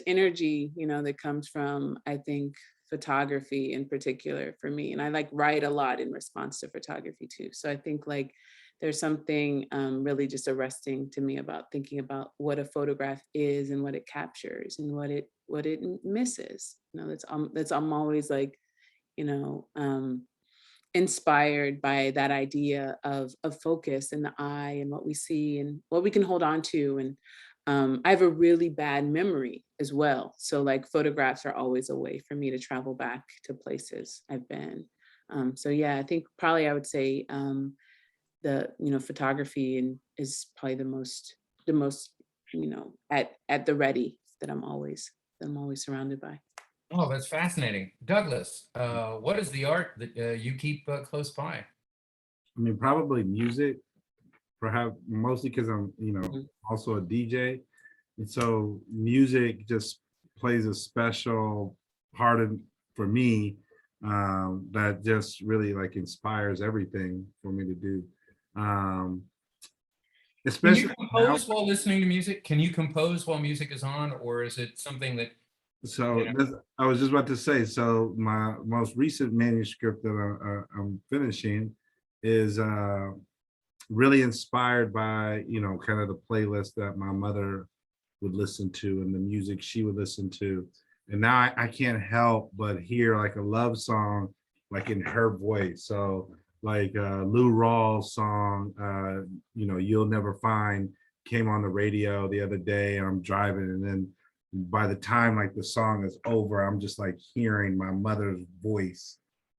energy, that comes from, I think, photography in particular for me. And I like write a lot in response to photography too. So I think like there's something really just arresting to me about thinking about what a photograph is and what it captures and what it misses. That's I'm always like, inspired by that idea of focus and the eye and what we see and what we can hold on to. And I have a really bad memory as well. So like photographs are always a way for me to travel back to places I've been. So yeah, I think probably I would say the photography is probably the most at the ready that I'm always surrounded by. Oh, that's fascinating. Douglas, what is the art that you keep close by? I mean, probably music, perhaps mostly because I'm, also a DJ. And so music just plays a special part for me that just really like inspires everything for me to do. Especially Can you compose while listening to music? Can you compose while music is on, or is it something that? So I was just about to say, so my most recent manuscript that I'm finishing is really inspired by, kind of the playlist that my mother would listen to and the music she would listen to. And now I can't help but hear like a love song, like in her voice. So like Lou Rawls' song, You'll Never Find, came on the radio the other day and I'm driving, and then by the time like the song is over, I'm just like hearing my mother's voice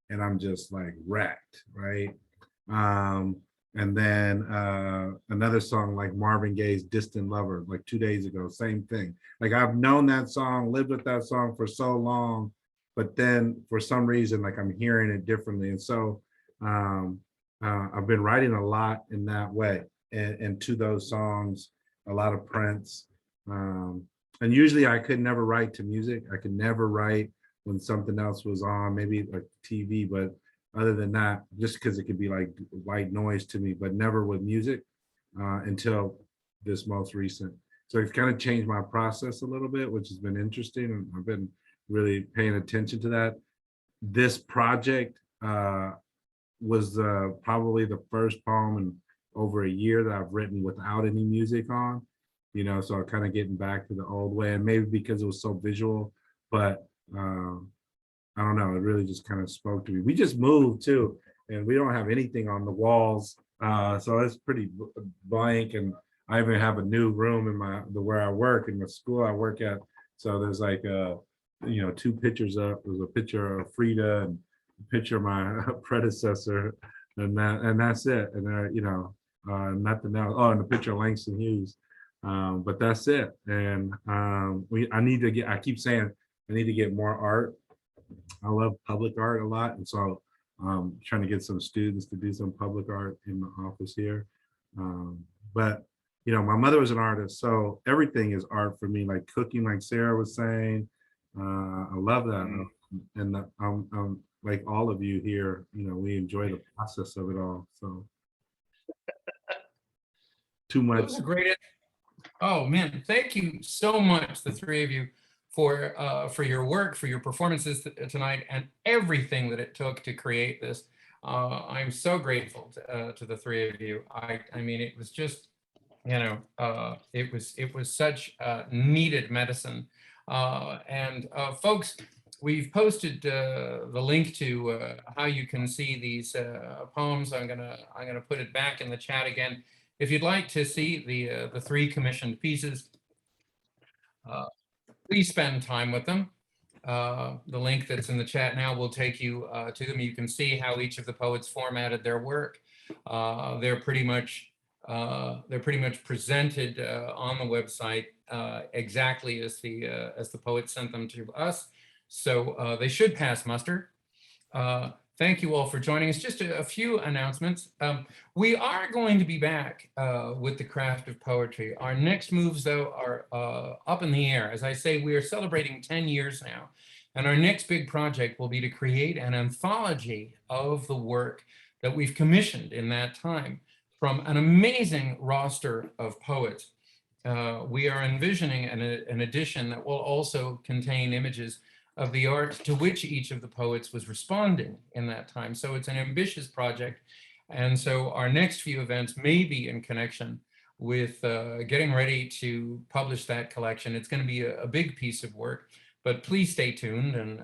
and I'm just like wrecked, right? And then another song like Marvin Gaye's Distant Lover, like 2 days ago, same thing. Like I've known that song, lived with that song for so long, but then for some reason, like I'm hearing it differently. And so I've been writing a lot in that way and to those songs, a lot of Prince. And usually I could never write to music. I could never write when something else was on, maybe like TV, but other than that, just because it could be like white noise to me, but never with music until this most recent. So it's kind of changed my process a little bit, which has been interesting. And I've been really paying attention to that. This project was probably the first poem in over a year that I've written without any music on, so I'm kind of getting back to the old way, and maybe because it was so visual, but I don't know, it really just kind of spoke to me. We just moved too, and we don't have anything on the walls. So it's pretty blank, and I even have a new room in where I work, in the school I work at. So there's like 2 pictures up. There's a picture of Frida and a picture of my predecessor, and that's it. And nothing else. Oh, and a picture of Langston Hughes. But that's it. And I keep saying I need to get more art. I love public art a lot, and so trying to get some students to do some public art in the office here. But my mother was an artist, so everything is art for me, like cooking, like Sara was saying. I love that. And I'm like all of you here, we enjoy the process of it all. So too much. Those are great. Oh man, thank you so much, the three of you, for your work, for your performances tonight, and everything that it took to create this. I'm so grateful to the three of you. I mean, it was just, it was such needed medicine. And folks, we've posted the link to how you can see these poems. I'm gonna put it back in the chat again. If you'd like to see the 3 commissioned pieces, please spend time with them. The link that's in the chat now will take you to them. You can see how each of the poets formatted their work. They're pretty much presented on the website exactly as the poet sent them to us. So they should pass muster. Thank you all for joining us. Just a few announcements. We are going to be back with the craft of poetry. Our next moves, though, are up in the air. As I say, we are celebrating 10 years now. And our next big project will be to create an anthology of the work that we've commissioned in that time from an amazing roster of poets. We are envisioning an edition that will also contain images of the art to which each of the poets was responding in that time. So it's an ambitious project. And so our next few events may be in connection with getting ready to publish that collection. It's going to be a big piece of work, but please stay tuned and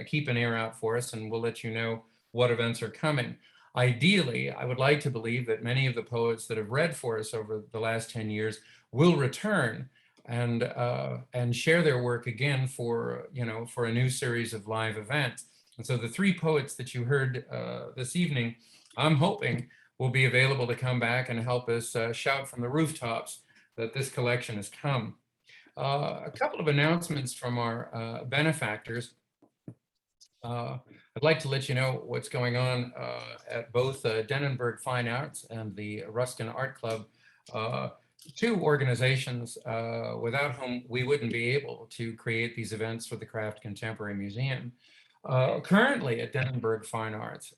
keep an ear out for us, and we'll let you know what events are coming. Ideally, I would like to believe that many of the poets that have read for us over the last 10 years will return and share their work again for a new series of live events. And so the three poets that you heard this evening, I'm hoping will be available to come back and help us shout from the rooftops that this collection has come. A couple of announcements from our benefactors. I'd like to let you know what's going on at both Denenberg Fine Arts and the Ruskin Art Club, two organizations without whom we wouldn't be able to create these events for the Craft Contemporary Museum. Currently at Denenberg Fine Arts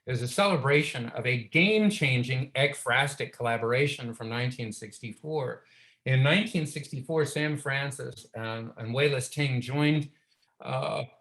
is a celebration of a game-changing ekphrastic collaboration from 1964. In 1964, Sam Francis and Wallace Ting joined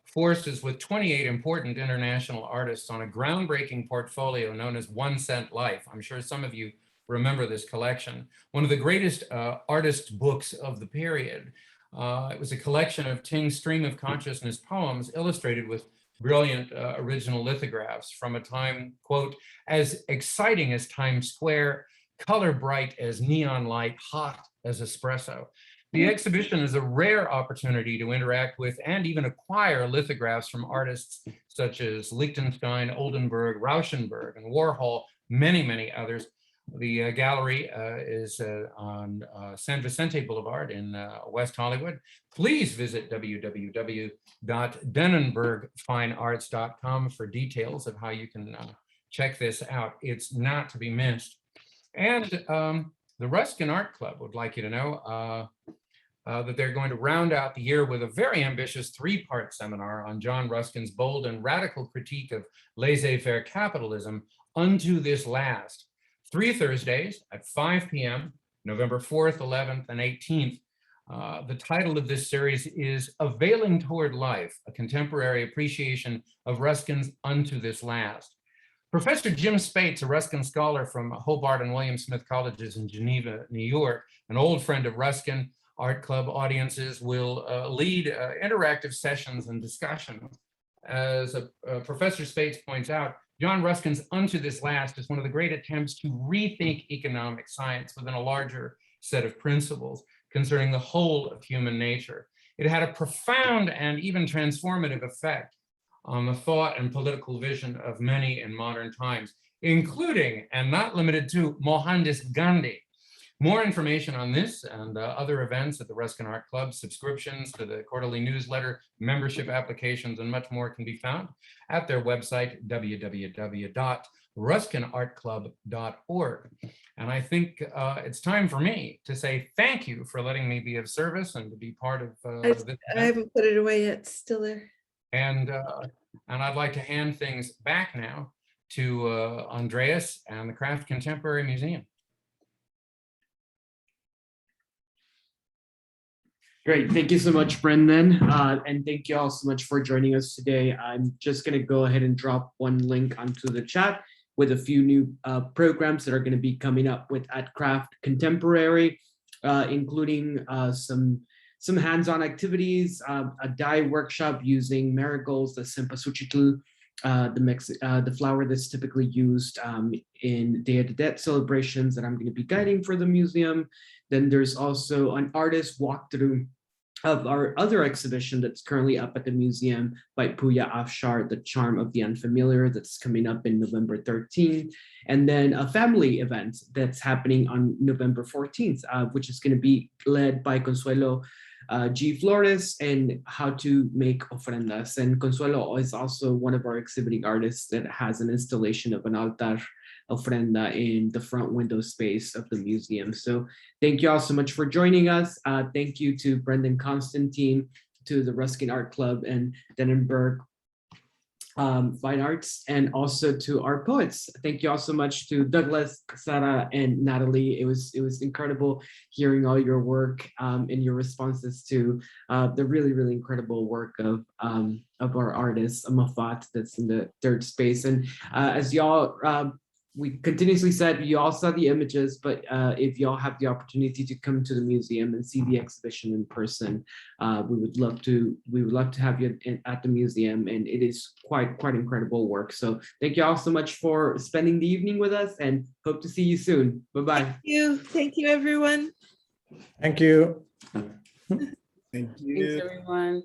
forces with 28 important international artists on a groundbreaking portfolio known as 1 Cent Life. I'm sure some of you remember this collection. One of the greatest artist books of the period. It was a collection of Ting's stream of consciousness poems illustrated with brilliant original lithographs from a time, quote, as exciting as Times Square, color bright as neon light, hot as espresso. The exhibition is a rare opportunity to interact with and even acquire lithographs from artists such as Lichtenstein, Oldenburg, Rauschenberg, and Warhol, many, many others. The gallery is on San Vicente Boulevard in West Hollywood. Please visit www.denenbergfinearts.com for details of how you can check this out. It's not to be missed. And the Ruskin Art Club would like you to know that they're going to round out the year with a very ambitious 3-part seminar on John Ruskin's bold and radical critique of laissez-faire capitalism, Unto This Last. 3 Thursdays at 5 p.m., November 4th, 11th, and 18th. The title of this series is Availing Toward Life, a contemporary appreciation of Ruskin's Unto This Last. Professor Jim Spates, a Ruskin scholar from Hobart and William Smith Colleges in Geneva, New York, an old friend of Ruskin Art Club audiences, will lead interactive sessions and discussions. As Professor Spates points out, John Ruskin's Unto This Last is one of the great attempts to rethink economic science within a larger set of principles concerning the whole of human nature. It had a profound and even transformative effect on the thought and political vision of many in modern times, including and not limited to Mohandas Gandhi. More information on this and other events at the Ruskin Art Club, subscriptions to the quarterly newsletter, membership applications, and much more can be found at their website, www.ruskinartclub.org. And I think it's time for me to say thank you for letting me be of service and to be part of this event. I haven't put it away yet, it's still there. And I'd like to hand things back now to Andreas and the Craft Contemporary Museum. Great. Thank you so much, Brendan. And thank you all so much for joining us today. I'm just going to go ahead and drop one link onto the chat with a few new programs that are going to be coming up with at Craft Contemporary, including some hands-on activities, a dye workshop using marigolds, the cempasúchitl, the flower that's typically used in Day of the Dead celebrations that I'm going to be guiding for the museum. Then there's also an artist walkthrough of our other exhibition that's currently up at the museum by Puya Afshar, The Charm of the Unfamiliar, that's coming up in November 13th. And then a family event that's happening on November 14th, which is going to be led by Consuelo G. Flores and how to make ofrendas. And Consuelo is also one of our exhibiting artists that has an installation of an altar ofrenda in the front window space of the museum. So thank you all so much for joining us. Thank you to Brendan Constantine, to the Ruskin Art Club and Denenberg Fine Arts, and also to our poets. Thank you all so much to Douglas, Sara, and Natalie. It was incredible hearing all your work and your responses to the really incredible work of our artist Moffat that's in the third space. And as y'all we continuously said, you all saw the images, but if y'all have the opportunity to come to the museum and see the exhibition in person, we would love to have you at the museum, and it is quite Thank incredible work. So thank you all so much for spending the evening with us, and hope to see you soon. Bye-bye. Thank you, everyone. Thank you. Thank you. Thanks, everyone.